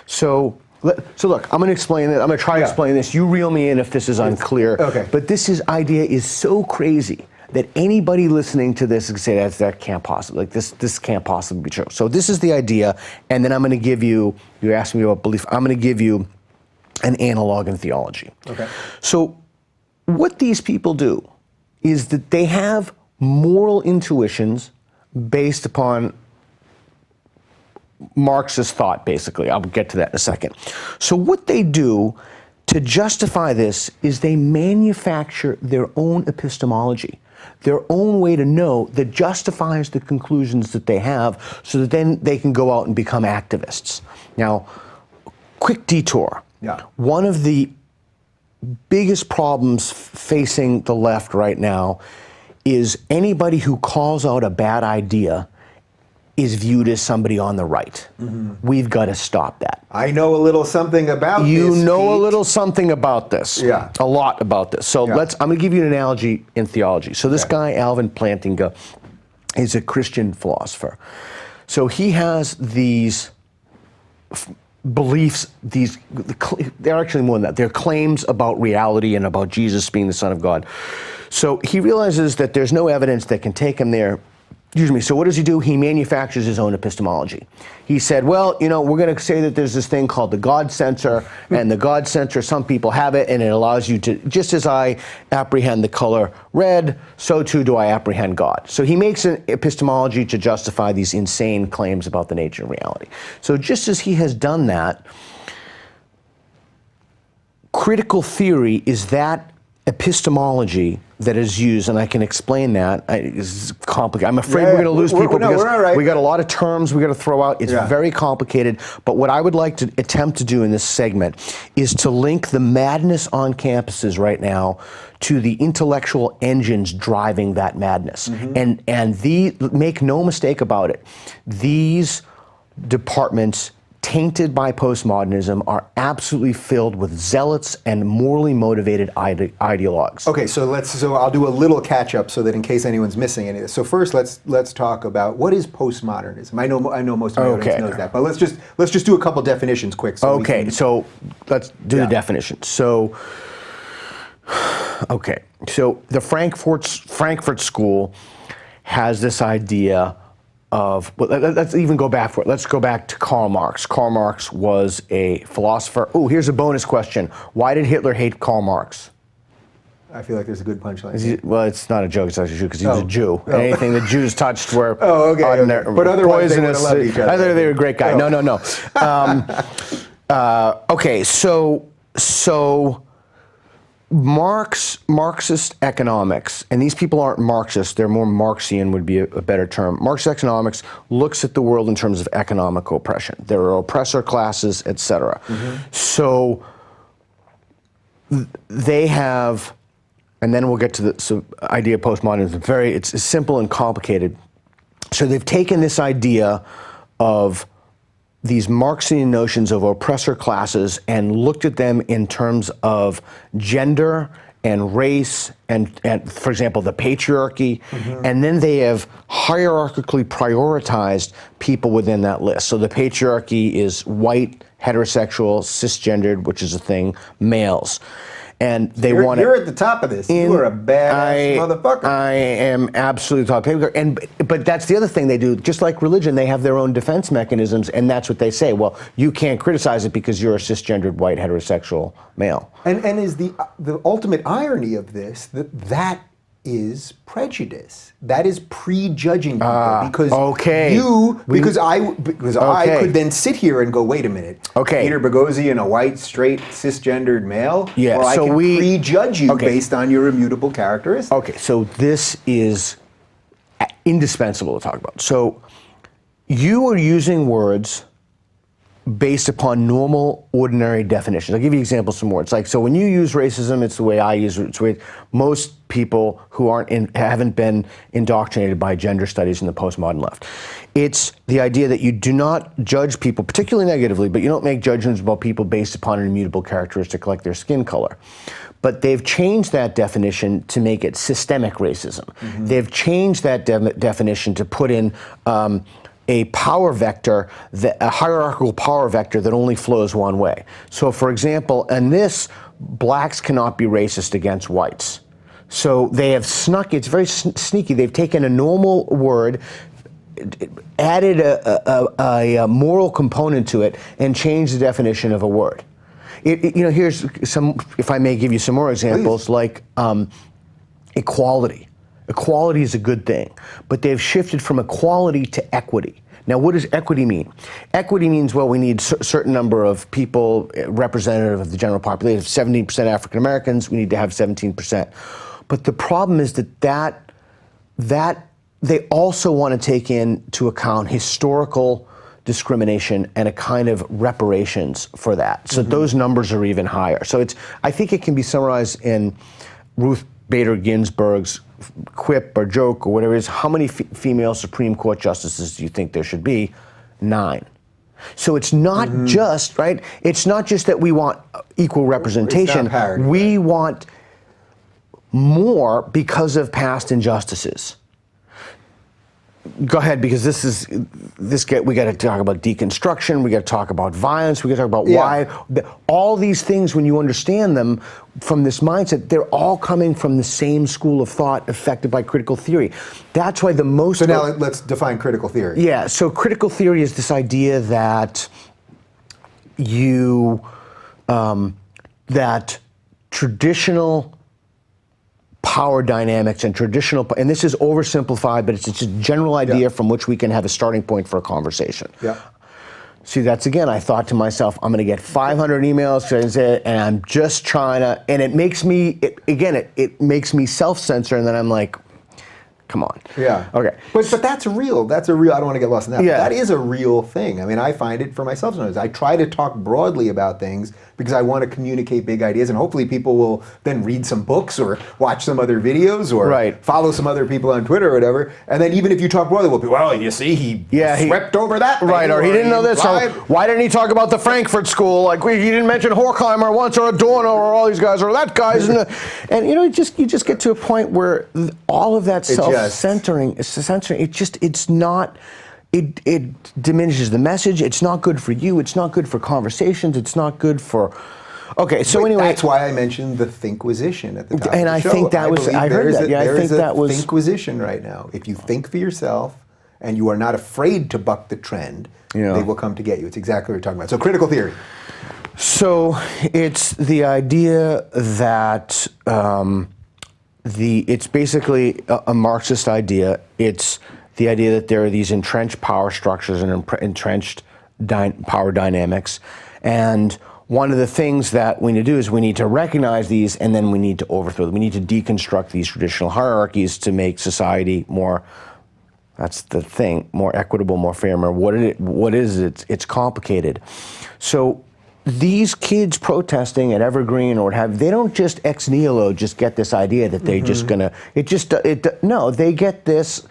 So look, I'm going to explain it. I'm going to try to explain this. You reel me in if this is unclear. Okay. But this idea is so crazy that anybody listening to this can say that can't possibly, this can't possibly be true. So this is the idea, and then I'm going to give you asked me about belief, I'm going to give you an analog in theology. Okay. So what these people do is that they have moral intuitions based upon Marxist thought, basically. I'll get to that in a second. So what they do to justify this is they manufacture their own epistemology, their own way to know that justifies the conclusions that they have, so that then they can go out and become activists. Now, quick detour. Yeah. One of the biggest problems facing the left right now is anybody who calls out a bad idea is viewed as somebody on the right. We've got to stop that. I know a little something about You this, know a Pete. little something about this. Yeah. A lot about this. So Yeah. I'm going to give you an analogy in theology. So this guy, Alvin Plantinga, is a Christian philosopher. So he has these beliefs, they're actually more than that. They're claims about reality and about Jesus being the Son of God. So he realizes that there's no evidence that can take him there. So what does he do? He manufactures his own epistemology. He said, well, we're going to say that there's this thing called the God sensor, and the God sensor, some people have it, and it allows you to, just as I apprehend the color red, so too do I apprehend God. So he makes an epistemology to justify these insane claims about the nature of reality. So just as he has done that, critical theory is that epistemology that is used, and I can explain that. It's complicated. I'm afraid we're going to lose people because we got a lot of terms we got to throw out. It's very complicated. But what I would like to attempt to do in this segment is to link the madness on campuses right now to the intellectual engines driving that madness. And make no mistake about it, these departments tainted by postmodernism are absolutely filled with zealots and morally motivated ideologues. Okay, so I'll do a little catch up so that in case anyone's missing any of this. So first, let's talk about what is postmodernism. I know most of my audience knows that, but let's just do a couple definitions quick. So so let's do the definition. So the Frankfurt School has this idea of, let's even go back for it. Let's go back to Karl Marx. Karl Marx was a philosopher. Oh, here's a bonus question. Why did Hitler hate Karl Marx? I feel like there's a good punchline. Well, it's not a joke, it's actually true, because he was a Jew. Anything the Jews touched were ordinary, but otherwise poisonous. They loved each other. I thought they were a great guy. No. So Marxist economics, and these people aren't Marxist, they're more Marxian would be a better term. Marxist economics looks at the world in terms of economic oppression. There are oppressor classes, etc. So they have, and then we'll get to the idea of postmodernism. It's simple and complicated. So they've taken this idea of these Marxian notions of oppressor classes and looked at them in terms of gender and race and for example, the patriarchy, and then they have hierarchically prioritized people within that list. So the patriarchy is white, heterosexual, cisgendered, which is a thing, males. And you're at the top of this. You are a badass motherfucker. I am absolutely top. But that's the other thing they do. Just like religion, they have their own defense mechanisms, and that's what they say. Well, you can't criticize it because you're a cisgendered white heterosexual male. And is the ultimate irony of this that is prejudice. That is prejudging people because I could then sit here and go, wait a minute. Peter Boghossian, a white, straight, cisgendered male. Yeah. Well, I can prejudge you based on your immutable characteristics. Okay. So this is indispensable to talk about. So you are using words based upon normal, ordinary definitions. I'll give you examples some more. It's like, so when you use racism, it's the way I use it. It's the way most people who haven't been indoctrinated by gender studies in the postmodern left. It's the idea that you do not judge people, particularly negatively, but you don't make judgments about people based upon an immutable characteristic like their skin color. But they've changed that definition to make it systemic racism. They've changed that definition to put in a power vector, a hierarchical power vector that only flows one way. So for example, in this, blacks cannot be racist against whites. So they have it's very sneaky, they've taken a normal word, added a moral component to it, and changed the definition of a word. Here's some, if I may give you some more examples, like equality. Equality is a good thing, but they've shifted from equality to equity. Now, what does equity mean? Equity means, well, we need a certain number of people representative of the general population. 17% African Americans, we need to have 17%. But the problem is that they also want to take into account historical discrimination and a kind of reparations for that. So those numbers are even higher. So I think it can be summarized in Ruth Bader Ginsburg's quip or joke or whatever it is, how many female Supreme Court justices do you think there should be? 9. So it's not just, right? It's not just that we want equal representation. We want more because of past injustices. Go ahead, because we got to talk about deconstruction, we got to talk about violence, we got to talk about why all these things, when you understand them from this mindset, they're all coming from the same school of thought affected by critical theory. That's why the most... So now let's define critical theory. Yeah, so critical theory is this idea that that traditional power dynamics and and this is oversimplified, but it's just a general idea from which we can have a starting point for a conversation. Yeah. See, that's again, I thought to myself, I'm going to get 500 emails, and I'm just trying to, and it makes me, it makes me self-censor, and then I'm like, come on. Yeah. Okay. But that's real. That's a real, I don't want to get lost in that. Yeah. But that is a real thing. I mean, I find it for myself sometimes. I try to talk broadly about things because I want to communicate big ideas, and hopefully people will then read some books or watch some other videos or follow some other people on Twitter or whatever. And then even if you talk broadly, we'll be, well, you see, he swept over that. Right, or he didn't know this. Or why didn't he talk about the Frankfurt School? Like, he didn't mention Horkheimer once, or Adorno, or all these guys, or that guy's. And you know, you just get to a point where all of that self-censoring, it's not. It diminishes the message. It's not good for you. It's not good for conversations. It's not good for. Okay, so anyway, that's why I mentioned the Thinquisition at the top. And of the I show. think that was. I heard that. Yeah, I think that was Thinquisition right now. If you think for yourself and you are not afraid to buck the trend, they will come to get you. It's exactly what we're talking about. So critical theory. So it's the idea that it's basically a Marxist idea. It's the idea that there are these entrenched power structures and entrenched power dynamics. And one of the things that we need to do is we need to recognize these, and then we need to overthrow them. We need to deconstruct these traditional hierarchies to make society more, that's the thing, more equitable, more fair, more what is it? It's complicated. So these kids protesting at Evergreen or what have, they don't just ex nihilo just get this idea that they're just gonna, no, they get this.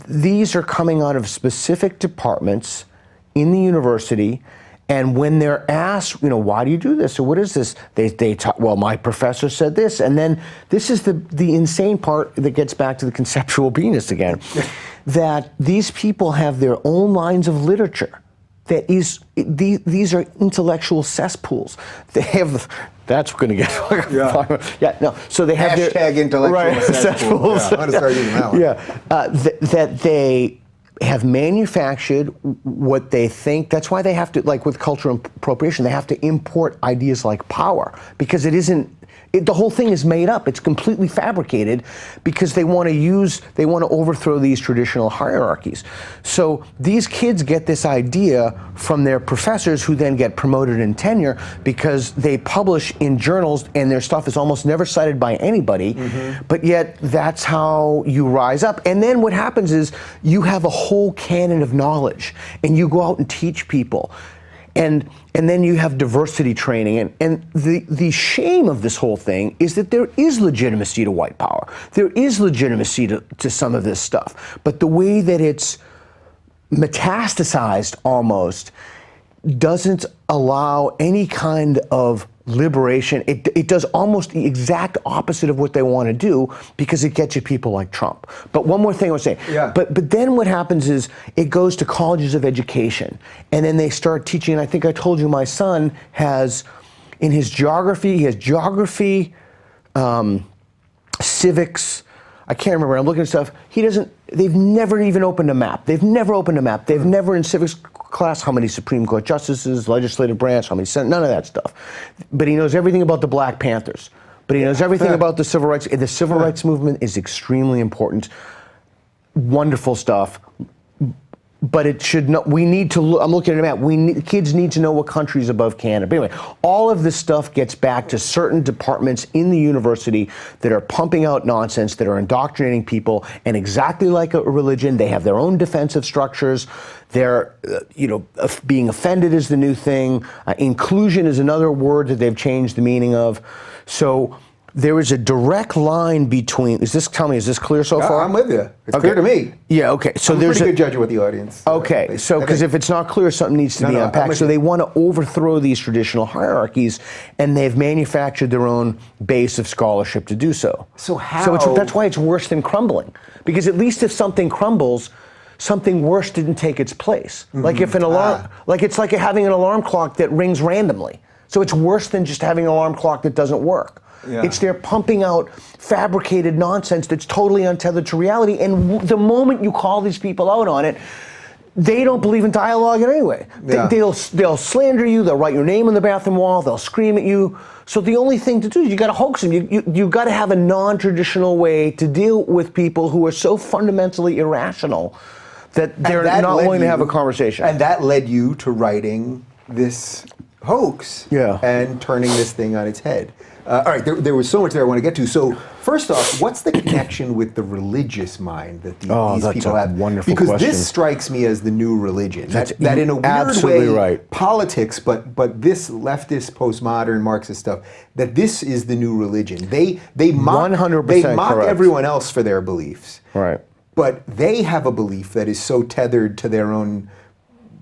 These are coming out of specific departments in the university, and when they're asked, why do you do this, or what is this, they talk, well, my professor said this, and then this is the insane part that gets back to the conceptual penis again, that these people have their own lines of literature. That is, these are intellectual cesspools. They have, that's going to get, so they have hashtag intellectual cesspools. I'm going to start using that one. That they have manufactured what they think, that's why they have to, like with cultural appropriation, they have to import ideas like power, because it isn't, the whole thing is made up. It's completely fabricated because they want to overthrow these traditional hierarchies. So these kids get this idea from their professors, who then get promoted in tenure because they publish in journals and their stuff is almost never cited by anybody, but yet that's how you rise up. And then what happens is you have a whole canon of knowledge and you go out and teach people. And then you have diversity training, and the shame of this whole thing is that there is legitimacy to white power. There is legitimacy to some of this stuff, but the way that it's metastasized almost doesn't allow any kind of liberation. It does almost the exact opposite of what they want to do, because it gets you people like Trump. But one more thing I was saying. Yeah. But then what happens is it goes to colleges of education, and then they start teaching. And I think I told you my son has, in his geography, he has geography, civics. I can't remember. I'm looking at stuff. They've never even opened a map. They've never opened a map. They've never in civics class how many Supreme Court justices, legislative branch, how many Senate, none of that stuff. But he knows everything about the Black Panthers. But he knows everything about the civil rights. The civil rights movement is extremely important. Wonderful stuff. But it should not, we need to look, I'm looking at a map, kids need to know what country's above Canada. But anyway, all of this stuff gets back to certain departments in the university that are pumping out nonsense, that are indoctrinating people, and exactly like a religion, they have their own defensive structures. They're, being offended is the new thing. Inclusion is another word that they've changed the meaning of. So there is a direct line between, is this clear so far? I'm with you. It's clear to me. Yeah, okay. So I'm a pretty good judge of what the audience. Okay, so because if it's not clear, something needs to be unpacked. So they want to overthrow these traditional hierarchies, and they've manufactured their own base of scholarship to do so. So how? So that's why it's worse than crumbling, because at least if something crumbles, something worse didn't take its place. Like if an alarm, like it's like having an alarm clock that rings randomly. So it's worse than just having an alarm clock that doesn't work. Yeah. It's they're pumping out fabricated nonsense that's totally untethered to reality. And the moment you call these people out on it, they don't believe in dialogue in any way. Yeah. They'll slander you. They'll write your name on the bathroom wall. They'll scream at you. So the only thing to do is you got to hoax them. You got to have a non-traditional way to deal with people who are so fundamentally irrational that they're not willing to have a conversation. And that led you to writing this hoax and turning this thing on its head. All right, there was so much there I want to get to. So first off, what's the connection with the religious mind that these people have? Wonderful because question. this strikes me as the new religion. That's that in a weird absolutely way, right. Politics, but this leftist, postmodern, Marxist stuff, that this is the new religion. They mock 100% correct. everyone else for their beliefs. Right. But they have a belief that is so tethered to their own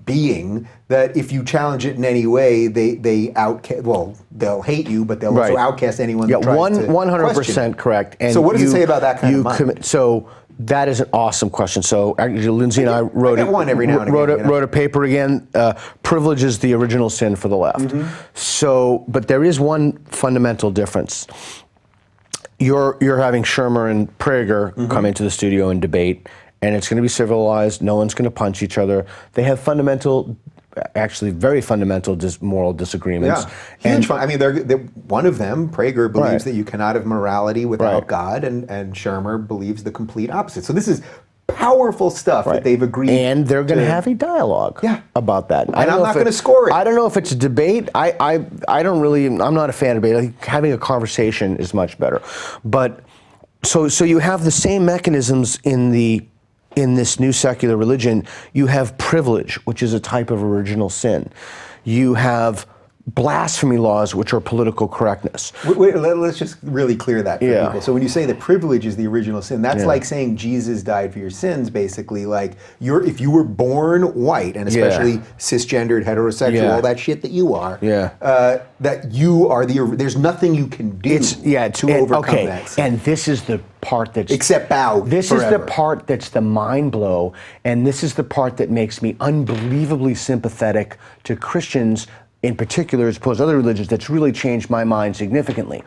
being that if you challenge it in any way, they outcast. Well, they'll hate you, but they'll also outcast anyone that tries to 100% question. correct. And so what does it say about that kind of mind? So that is an awesome question. So actually, Lindsay and I wrote a paper again. Privilege is the original sin for the left. So, but there is one fundamental difference. You're having Shermer and Prager come into the studio and debate, and it's going to be civilized. No one's going to punch each other. They have actually very fundamental moral disagreements. Yeah, huge. I mean, they're one of them, Prager, believes that you cannot have morality without God, and Shermer believes the complete opposite. So this is powerful stuff that they've agreed. And they're going to have a dialogue about that. And I'm not going to score it. I don't know if it's a debate. I'm not a fan of debate. I think having a conversation is much better. But so you have the same mechanisms in this new secular religion. You have privilege, which is a type of original sin. You have blasphemy laws, which are political correctness. Wait, let's just really clear that for people. So when you say that privilege is the original sin, that's like saying Jesus died for your sins, basically. Like, if you were born white, and especially cisgendered, heterosexual, all that shit that you are, that you are there's nothing you can do to overcome that sin. And this is the part that's... Except bow This is the part that's the mind blow, and this is the part that makes me unbelievably sympathetic to Christians in particular, as opposed to other religions, that's really changed my mind significantly.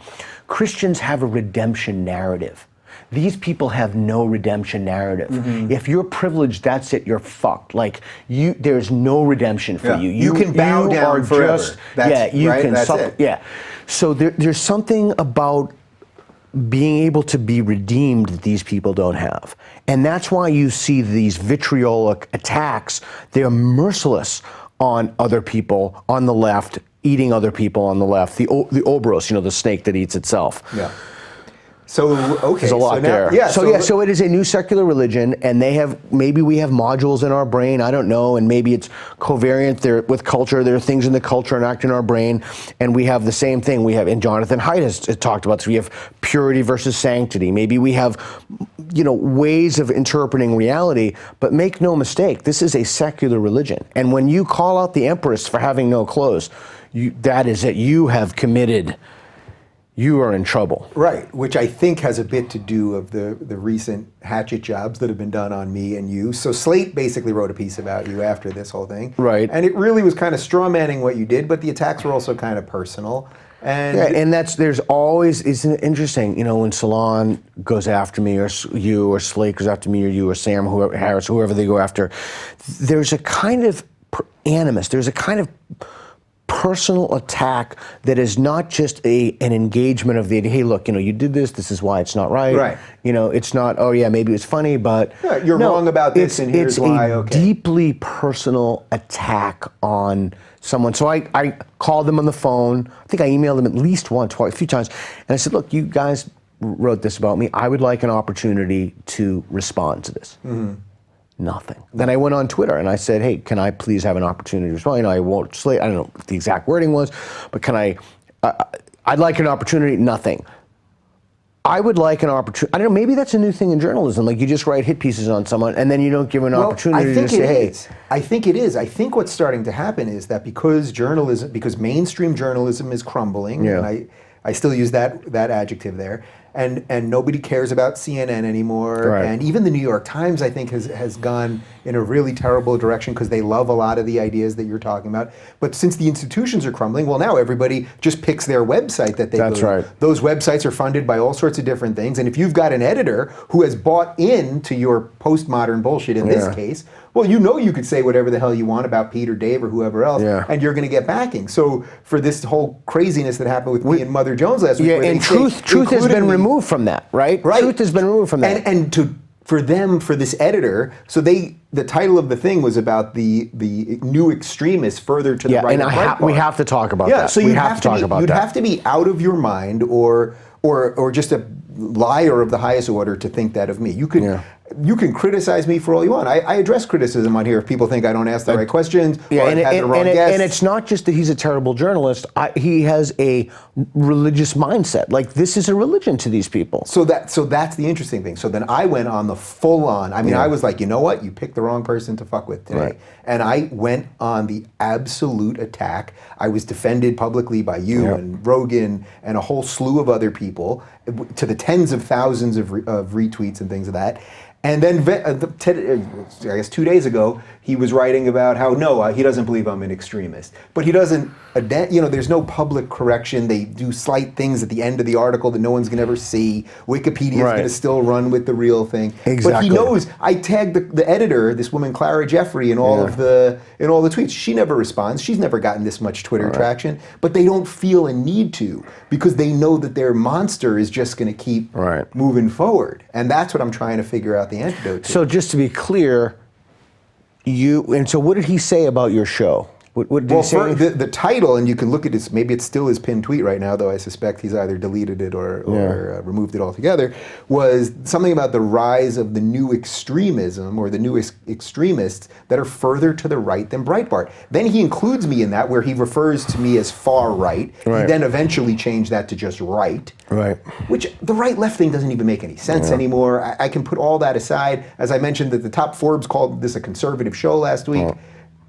Christians have a redemption narrative. These people have no redemption narrative. If you're privileged, that's it, you're fucked. Like, there's no redemption for you. You can bow down forever. So there's something about being able to be redeemed that these people don't have. And that's why you see these vitriolic attacks. They're merciless on other people on the left, eating other people on the left. The Obros, the snake that eats itself. Yeah. So, okay. There's a lot there. So it is a new secular religion, and maybe we have modules in our brain, I don't know, and maybe it's covariant with culture. There are things in the culture and act in our brain, and we have the same thing. And Jonathan Haidt has talked about this. We have purity versus sanctity. Maybe we have, ways of interpreting reality, but make no mistake, this is a secular religion. And when you call out the empress for having no clothes, that is that you have committed. You are in trouble. Right, which I think has a bit to do of the recent hatchet jobs that have been done on me and you. So Slate basically wrote a piece about you after this whole thing. Right. And it really was kind of strawmanning what you did, but the attacks were also kind of personal. And there's always, isn't it interesting, when Salon goes after me, or you, or Slate goes after me, or you, or Sam, Harris, whoever they go after, there's a kind of animus, there's a kind of personal attack that is not just an engagement of the idea, hey, look, you did this is why it's not right. Right. It's not, oh yeah, maybe it was funny, but... Yeah, you're wrong about this, and here's why, It's a deeply personal attack on someone. So I called them on the phone. I think I emailed them at least once, twice, a few times, and I said, look, you guys wrote this about me. I would like an opportunity to respond to this. Nothing. Then I went on Twitter and I said, hey, can I please have an opportunity to respond? I won't Slate, I don't know what the exact wording was, but I'd like an opportunity. Nothing. I would like an opportunity. I don't know, maybe that's a new thing in journalism. Like you just write hit pieces on someone and then you don't give an opportunity to say, hey. I think it is. I think what's starting to happen is that because mainstream journalism is crumbling, and I still use that adjective there, and nobody cares about CNN anymore, and even the New York Times, I think, has gone in a really terrible direction because they love a lot of the ideas that you're talking about. But since the institutions are crumbling, well, now everybody just picks their website that they go to. That's right. Those websites are funded by all sorts of different things, and if you've got an editor who has bought into your postmodern bullshit in this case, well, you know you could say whatever the hell you want about Pete or Dave or whoever else, and you're going to get backing. So for this whole craziness that happened with me and Mother Jones last week, and truth has been removed from that, right? Right. Truth has been removed from that. And for this editor, so the title of the thing was about the new extremists further to the right. And we have to talk about that. So you'd have to be out of your mind or just a liar of the highest order to think that of me. You can criticize me for all you want. I address criticism on here if people think I don't ask the right questions or I had the wrong guests. And it's not just that he's a terrible journalist. He has a religious mindset. Like this is a religion to these people. So that's the interesting thing. So then I went on the full on. I mean, I was like, you know what? You picked the wrong person to fuck with today. Right. And I went on the absolute attack. I was defended publicly by you and Rogan and a whole slew of other people to the tens of thousands of retweets and things of that. And then, I guess 2 days ago, he was writing about how, no, he doesn't believe I'm an extremist. But he doesn't, there's no public correction. They do slight things at the end of the article that no one's going to ever see. Wikipedia is going to still run with the real thing. Exactly. But he knows, I tagged the editor, this woman, Clara Jeffrey, in all of the tweets. She never responds. She's never gotten this much Twitter traction. But they don't feel a need to because they know that their monster is just going to keep moving forward. And that's what I'm trying to figure out the antidote to. So just to be clear, so what did he say about your show? What did he say? The title, and you can look at it, maybe it's still his pinned tweet right now, though I suspect he's either deleted it or removed it altogether, was something about the rise of the new extremism or the new extremists that are further to the right than Breitbart. Then he includes me in that where he refers to me as far right. He then eventually changed that to just right. Right. Which the right-left thing doesn't even make any sense anymore. I can put all that aside. As I mentioned, that the top Forbes called this a conservative show last week.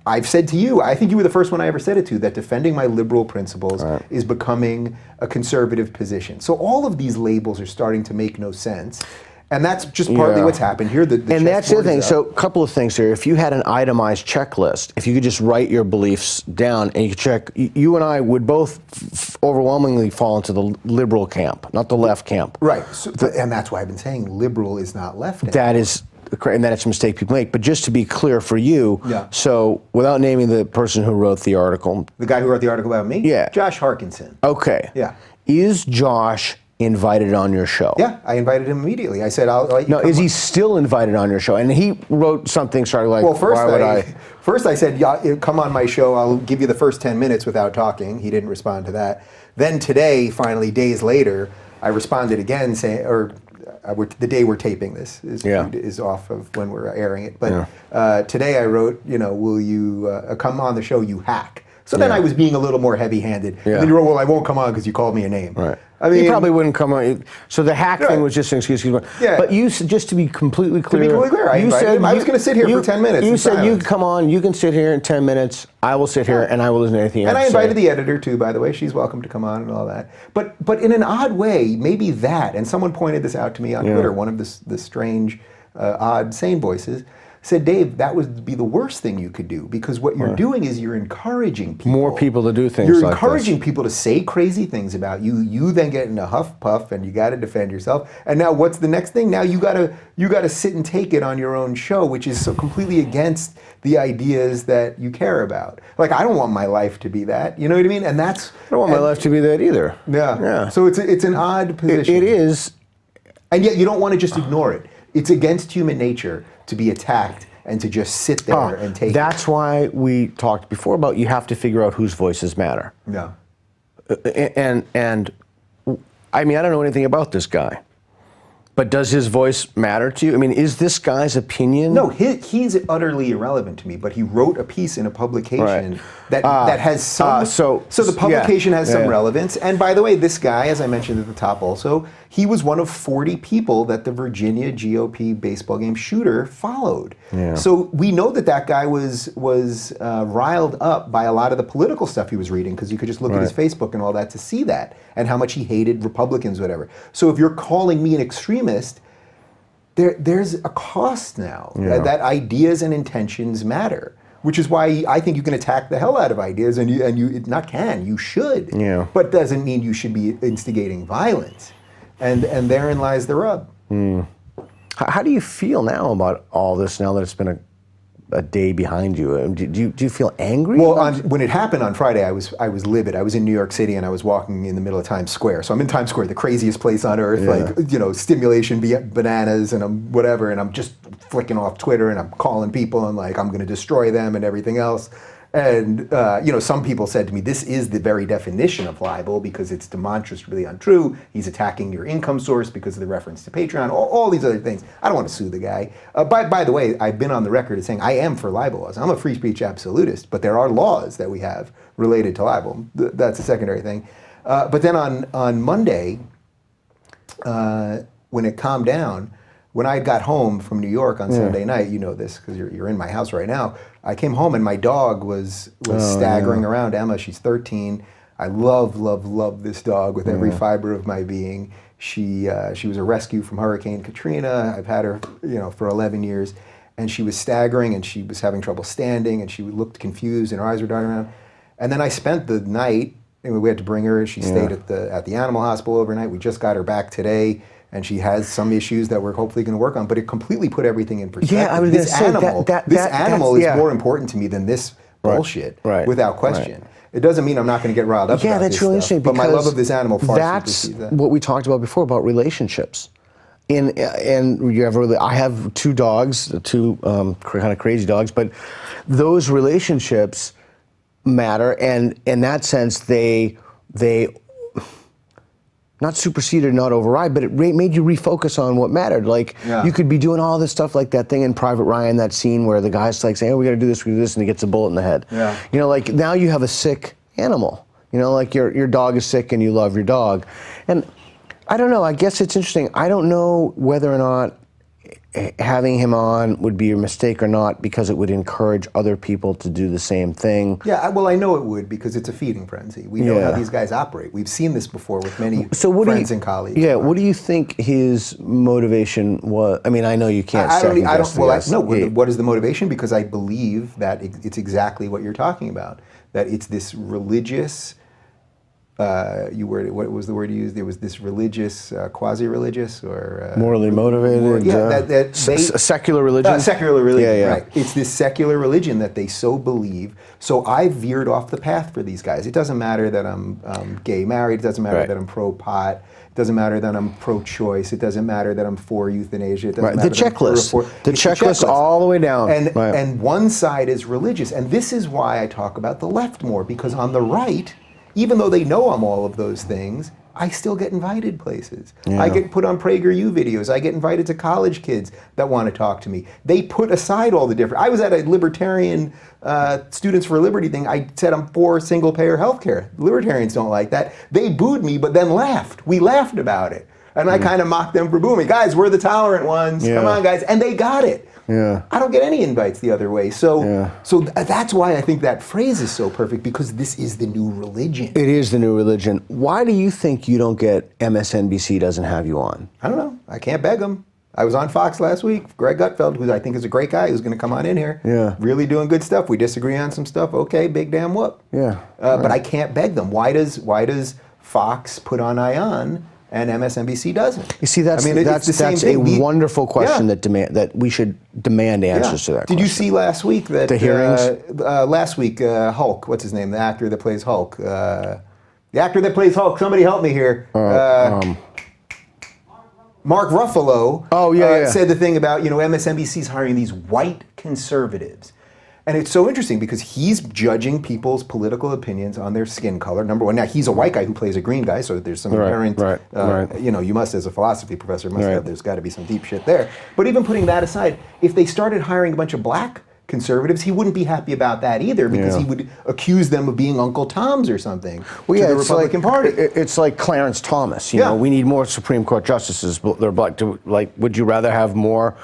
I've said to you, I think you were the first one I ever said it to, that defending my liberal principles is becoming a conservative position. So all of these labels are starting to make no sense. And that's just partly what's happened here. And that's the thing. So a couple of things here. If you had an itemized checklist, if you could just write your beliefs down and you could check, you and I would both overwhelmingly fall into the liberal camp, not the left camp. Right. So, and that's why I've been saying liberal is not left. That is, and that's a mistake people make. But just to be clear for you, so without naming the person who wrote the article. The guy who wrote the article about me? Yeah. Josh Harkinson. Okay. Yeah. Is Josh invited on your show? Yeah, I invited him immediately. I said, I'll let you is he still invited on your show? And he wrote something starting like, well, first I said, come on my show, I'll give you the first 10 minutes without talking. He didn't respond to that. Then today, finally, days later, I responded again saying, the day we're taping this is off of when we're airing it. But today I wrote, will you come on the show, you hack? So then I was being a little more heavy-handed. And then you wrote, well, I won't come on because you called me a name. Right. I mean, you probably wouldn't come on. So the hack thing was just an excuse. Yeah. But you, just to be completely clear. I invited him. I was going to sit here for 10 minutes. You said you come on, you can sit here in 10 minutes. I will sit here and I will listen to anything you have to say. And I invited the editor too, by the way. She's welcome to come on and all that. But in an odd way, maybe that, and someone pointed this out to me on Twitter, one of the strange, odd, sane voices, said, Dave, that would be the worst thing you could do because what you're doing is you're encouraging people. More people to do things You're like encouraging people to say crazy things about you. You then get in a huff puff and you got to defend yourself. And now what's the next thing? Now you got to sit and take it on your own show, which is so completely against the ideas that you care about. Like, I don't want my life to be that. You know what I mean? And that's... I don't want my life to be that either. Yeah. So it's an odd position. It is. And yet you don't want to just ignore it. It's against human nature to be attacked and to just sit there and take That's why we talked before about you have to figure out whose voices matter. Yeah. And I mean, I don't know anything about this guy. But does his voice matter to you? I mean, is this guy's opinion? No, he's utterly irrelevant to me, but he wrote a piece in a publication that has some... So the publication has some relevance. And by the way, this guy, as I mentioned at the top also, he was one of 40 people that the Virginia GOP baseball game shooter followed. Yeah. So we know that that guy was riled up by a lot of the political stuff he was reading, because you could just look at his Facebook and all that to see that, and how much he hated Republicans, whatever. So if you're calling me an extremist, there's a cost now, that ideas and intentions matter. Which is why I think you can attack the hell out of ideas, and you should. Yeah. But doesn't mean you should be instigating violence. And therein lies the rub. How do you feel now about all this, now that it's been a day behind you? Do you feel angry? Well, when it happened on Friday, I was livid. I was in New York City, and I was walking in the middle of Times Square. So I'm in Times Square, the craziest place on earth, like, stimulation bananas, and I'm whatever, and I'm just flicking off Twitter, and I'm calling people, and like, I'm going to destroy them and everything else. And some people said to me, this is the very definition of libel, because it's demonstrably untrue. He's attacking your income source because of the reference to Patreon, all these other things. I don't want to sue the guy. By the way, I've been on the record as saying I am for libel laws. I'm a free speech absolutist, but there are laws that we have related to libel. That's a secondary thing. But then on Monday, when it calmed down, when I got home from New York on Sunday night, you know this because you're in my house right now, I came home and my dog was staggering around. Emma, she's 13. I love this dog with every fiber of my being. She was a rescue from Hurricane Katrina. I've had her, for 11 years. And she was staggering, and she was having trouble standing, and she looked confused, and her eyes were darting around. And then I spent the night, and we had to bring her. She stayed at the animal hospital overnight. We just got her back today. And she has some issues that we're hopefully going to work on, but it completely put everything in perspective. Yeah, I was going to say this animal is more important to me than this bullshit, without question. Right. It doesn't mean I'm not going to get riled up about that's this really stuff, interesting. But my love of this animal far supersedes that. That's what we talked about before about relationships. And I have two dogs, two kind of crazy dogs, but those relationships matter, and in that sense, they not superseded, not override, but it made you refocus on what mattered. Like, you could be doing all this stuff, like that thing in Private Ryan, that scene where the guy's like saying, oh, we gotta do this, and he gets a bullet in the head. Yeah. Like, now you have a sick animal. Like your dog is sick and you love your dog. And I don't know, I guess it's interesting. I don't know whether or not having him on would be a mistake or not, because it would encourage other people to do the same thing. Yeah, well, I know it would, because it's a feeding frenzy. We know how these guys operate. We've seen this before with many friends and colleagues. Yeah, what do you think his motivation was? I mean, I know you can't what is the motivation? Because I believe that it's exactly what you're talking about. That it's this religious, what was the word you used? There was this religious, quasi-religious, or morally motivated. Secular religion. Secular religion, right? It's this secular religion that they so believe. So I veered off the path for these guys. It doesn't matter that I'm gay married. It doesn't matter that I'm pro-pot. It doesn't matter that I'm pro-choice. It doesn't matter that I'm for euthanasia. It doesn't matter the checklist all the way down. And one side is religious, and this is why I talk about the left more, because on the right, even though they know I'm all of those things, I still get invited places. Yeah. I get put on PragerU videos. I get invited to college kids that want to talk to me. They put aside all the different. I was at a libertarian Students for Liberty thing. I said I'm for single-payer healthcare. Libertarians don't like that. They booed me, but then laughed. We laughed about it. And I kind of mocked them for booing. Guys, we're the tolerant ones. Come on, guys. And they got it. Yeah. I don't get any invites the other way. So that's why I think that phrase is so perfect, because this is the new religion. It is the new religion. Why do you think you don't get MSNBC doesn't have you on? I don't know. I can't beg them. I was on Fox last week. Greg Gutfeld, who I think is a great guy, who's going to come on in here. Yeah. Really doing good stuff. We disagree on some stuff. Okay, big damn whoop. Yeah. But I can't beg them. Why does Fox put on Ion and MSNBC doesn't? You see, that's a wonderful question that we should demand answers to that question. Did you see last week that the hearings? Hulk, what's his name? The actor that plays Hulk. The actor that plays Hulk. Somebody help me here. Mark Ruffalo said the thing about, MSNBC's hiring these white conservatives. And it's so interesting because he's judging people's political opinions on their skin color, number one. Now, he's a white guy who plays a green guy, so there's some inherent, you must, as a philosophy professor, there's got to be some deep shit there. But even putting that aside, if they started hiring a bunch of black conservatives, he wouldn't be happy about that either, because he would accuse them of being Uncle Toms or something to the Republican Party. It's like Clarence Thomas. You know, we need more Supreme Court justices. They're black. Would you rather have more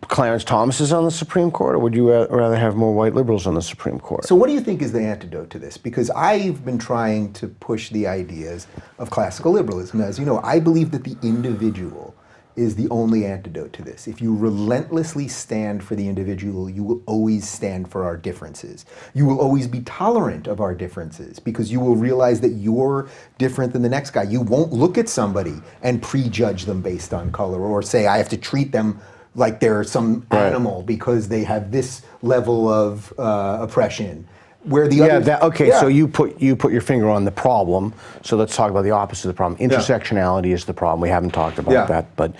Clarence Thomases on the Supreme Court, or would you rather have more white liberals on the Supreme Court? So what do you think is the antidote to this? Because I've been trying to push the ideas of classical liberalism. As you know, I believe that the individual is the only antidote to this. If you relentlessly stand for the individual, you will always stand for our differences. You will always be tolerant of our differences, because you will realize that you're different than the next guy. You won't look at somebody and prejudge them based on color, or say, I have to treat them like they're some animal because they have this level of oppression. Where the others, so you put your finger on the problem. So let's talk about the opposite of the problem. Intersectionality is the problem. We haven't talked about that, but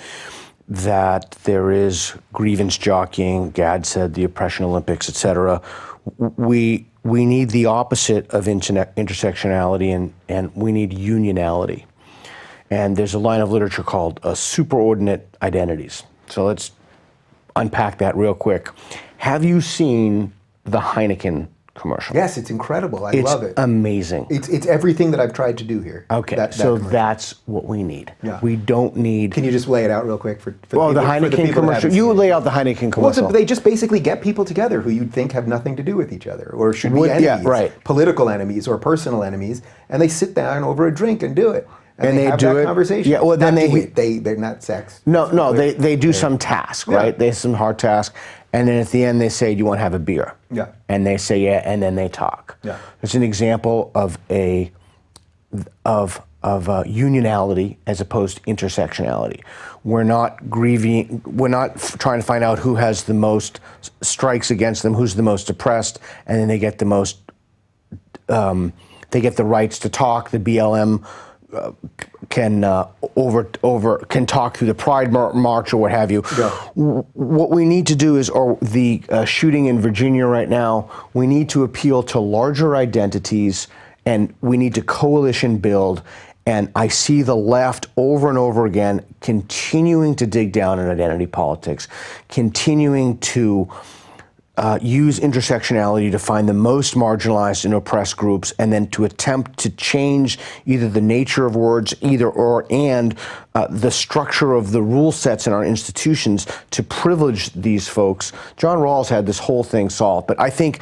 that there is grievance jockeying. Gad said the oppression Olympics, etc. We need the opposite of intersectionality, and we need unionality. And there's a line of literature called superordinate identities. So let's unpack that real quick. Have you seen the Heineken commercial? Yes, it's incredible. I love it. It's amazing. It's everything that I've tried to do here. Okay, that's what we need. We don't need... Can you just lay it out real quick for the Heineken commercial. You lay out the Heineken commercial. Well, they just basically get people together who you'd think have nothing to do with each other, or should be enemies, political enemies or personal enemies, and they sit down over a drink and do it. And they have do that conversation. Yeah, well, then they're not sex. No, they do some task, right? They have some hard task, and then at the end they say, "Do you want to have a beer?" Yeah. And they say, "Yeah," and then they talk. Yeah. It's an example of unionality as opposed to intersectionality. We're not grieving. We're not trying to find out who has the most strikes against them, who's the most oppressed, and then they get the most. They get the rights to talk. The BLM. Can talk through the Pride March or what have you. Yeah. What we need to do is, or the shooting in Virginia right now, we need to appeal to larger identities, and we need to coalition build. And I see the left over and over again continuing to dig down in identity politics, continuing to use intersectionality to find the most marginalized and oppressed groups, and then to attempt to change either the nature of words, the structure of the rule sets in our institutions to privilege these folks. John Rawls had this whole thing solved, but I think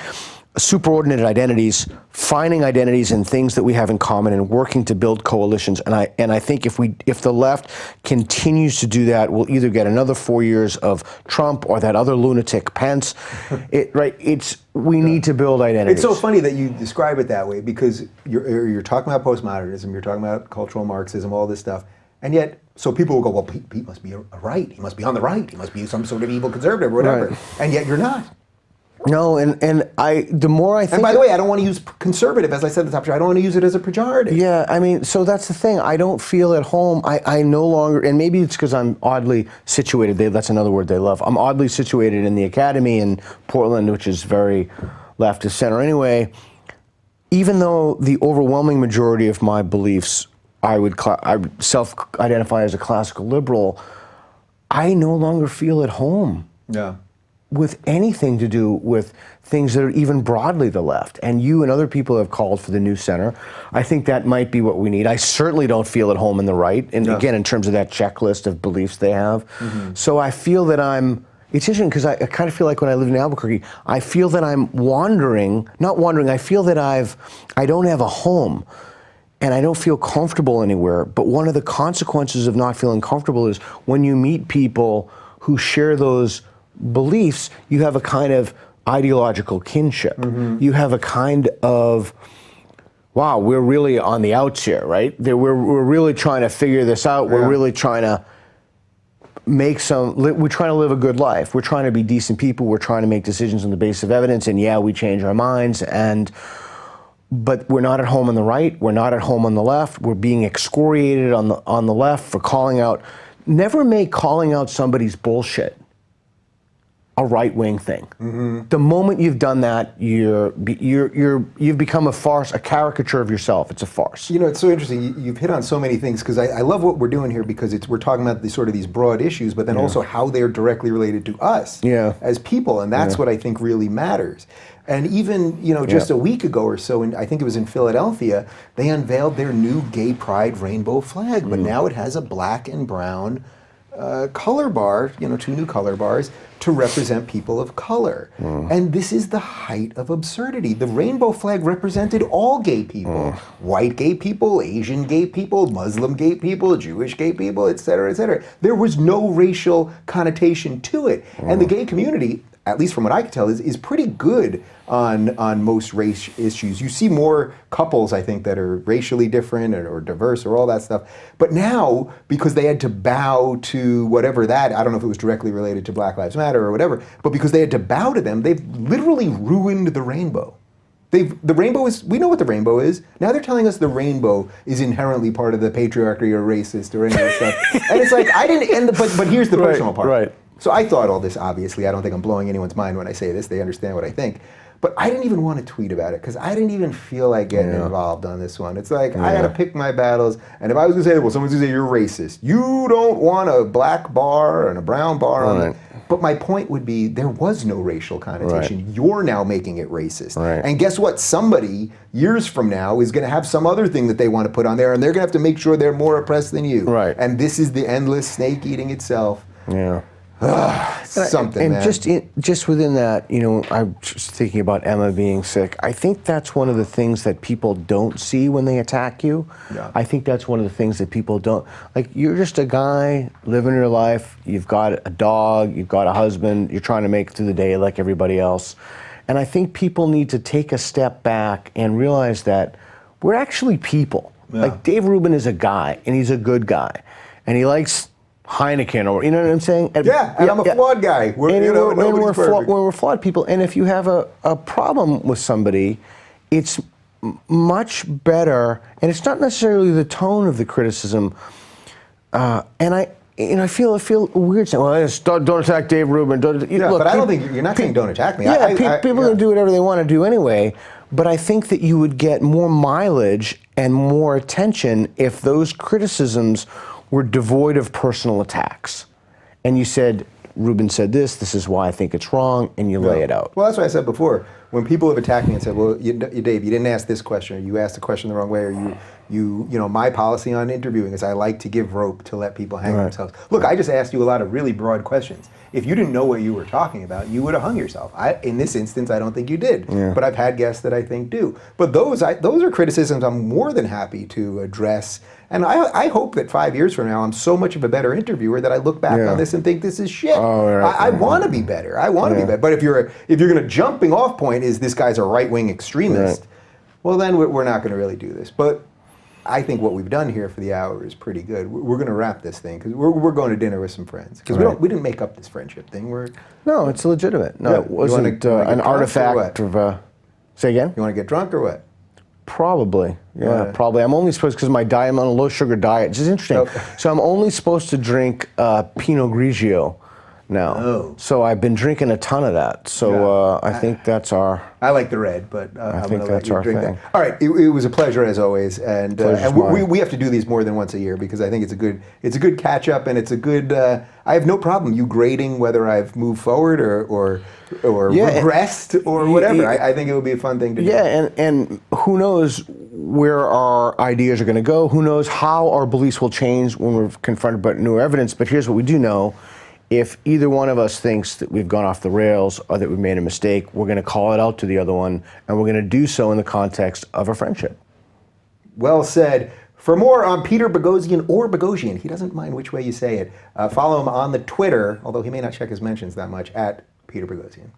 superordinate identities, finding identities and things that we have in common, and working to build coalitions. And I think if the left continues to do that, we'll either get another 4 years of Trump or that other lunatic Pence. We need to build identities. It's so funny that you describe it that way, because you're talking about postmodernism, you're talking about cultural Marxism, all this stuff, and yet so people will go, well, Pete must be a right. He must be on the right. He must be some sort of evil conservative or whatever. Right. And yet you're not. No, the more I think... And by the way, I don't want to use conservative, as I said at the top, I don't want to use it as a pejorative. Yeah, I mean, so that's the thing. I don't feel at home. I no longer, and maybe it's because I'm oddly situated. That's another word they love. I'm oddly situated in the academy in Portland, which is very left of center anyway. Even though the overwhelming majority of my beliefs, I would self-identify as a classical liberal, I no longer feel at home. Yeah. With anything to do with things that are even broadly the left. And you and other people have called for the new center. I think that might be what we need. I certainly don't feel at home in the right, and again, in terms of that checklist of beliefs they have. Mm-hmm. So I feel that it's interesting, because I kind of feel like when I lived in Albuquerque, I feel that I'm I feel that I don't have a home, and I don't feel comfortable anywhere. But one of the consequences of not feeling comfortable is when you meet people who share those beliefs, you have a kind of ideological kinship. Mm-hmm. You have a kind of, wow, we're really on the outs here, right? We're really trying to figure this out. Yeah. We're really trying to we're trying to live a good life. We're trying to be decent people. We're trying to make decisions on the basis of evidence, and we change our minds, but we're not at home on the right. We're not at home on the left. We're being excoriated on the left for calling out. Never make calling out somebody's bullshit a right-wing thing. The moment you've done that, you've become a farce, a caricature of yourself. It's a farce. You know, it's so interesting. You've hit on so many things, because I love what we're doing here, because we're talking about these broad issues, but then also how they're directly related to us as people, and that's what I think really matters. And even, just a week ago or so, I think it was in Philadelphia, they unveiled their new gay pride rainbow flag, but now it has a black and brown color bar, 2 new color bars to represent people of color. And this is the height of absurdity. The rainbow flag represented all gay people. White gay people, Asian gay people, Muslim gay people, Jewish gay people, et cetera, et cetera. There was no racial connotation to it. And the gay community, at least from what I can tell, is pretty good on most race issues. You see more couples, I think, that are racially different or diverse or all that stuff. But now, because they had to bow to whatever I don't know if it was directly related to Black Lives Matter or whatever, but because they had to bow to them, they've literally ruined the rainbow. The rainbow is, we know what the rainbow is. Now they're telling us the rainbow is inherently part of the patriarchy or racist or any of that stuff. And it's like, I didn't end but here's the personal part. Right. So I thought all this, obviously. I don't think I'm blowing anyone's mind when I say this. They understand what I think. But I didn't even want to tweet about it, because I didn't even feel like getting involved on this one. It's like, I got to pick my battles. And if I was going to say, well, someone's going to say you're racist. You don't want a black bar and a brown bar on it. But my point would be, there was no racial connotation. You're now making it racist. And guess what? Somebody, years from now, is going to have some other thing that they want to put on there, and they're going to have to make sure they're more oppressed than you. And this is the endless snake eating itself. Something, man. Just within that, I'm just thinking about Emma being sick. I think that's one of the things that people don't see when they attack you. I think that's one of the things that people don't, like, you're just a guy living your life, you've got a dog, you've got a husband, you're trying to make it through the day like everybody else. And I think people need to take a step back and realize that we're actually people. Like, Dave Rubin is a guy, and he's a good guy, and he likes Heineken, or, you know what I'm saying? And I'm a flawed guy. We're flawed people, and if you have a problem with somebody, it's much better, and it's not necessarily the tone of the criticism. And I feel weird saying, well, don't attack Dave Rubin. Look, but I don't think you're not saying don't attack me. People are going to do whatever they want to do anyway. But I think that you would get more mileage and more attention if those criticisms were devoid of personal attacks. And you said, Rubin said this is why I think it's wrong, and you lay it out. Well, that's what I said before. When people have attacked me and said, well, Dave, you didn't ask this question, or you asked the question the wrong way, or my policy on interviewing is I like to give rope to let people hang themselves. Look, I just asked you a lot of really broad questions. If you didn't know what you were talking about, you would have hung yourself. In this instance, I don't think you did. But I've had guests that I think do. But those are criticisms I'm more than happy to address. And I hope that 5 years from now, I'm so much of a better interviewer that I look back on this and think this is shit. I want to be better. I want to be better. But if you're going to jumping off point is this guy's a right-wing extremist, well, then we're not going to really do this. But I think what we've done here for the hour is pretty good. We're going to wrap this thing, because we're going to dinner with some friends. Because we didn't make up this friendship thing. No, it's legitimate. No, it wasn't an artifact of... Say again? You want to get drunk or what? Probably, probably. I'm only supposed, because I'm on a low sugar diet, which is interesting. So I'm only supposed to drink Pinot Grigio now. So I've been drinking a ton of that. So I think that's our... I like the red, but I think that's our thing. That. All right, it was a pleasure as always, and we have to do these more than once a year, because I think it's a good catch up, and it's a good. I have no problem you grading whether I've moved forward or regressed or whatever. I think it would be a fun thing to do. Yeah, and who knows where our ideas are going to go? Who knows how our beliefs will change when we're confronted by new evidence? But here's what we do know. If either one of us thinks that we've gone off the rails or that we've made a mistake, we're going to call it out to the other one, and we're going to do so in the context of a friendship. Well said. For more on Peter Boghossian or Boghossian, he doesn't mind which way you say it, follow him on the Twitter, although he may not check his mentions that much, at Peter Boghossian.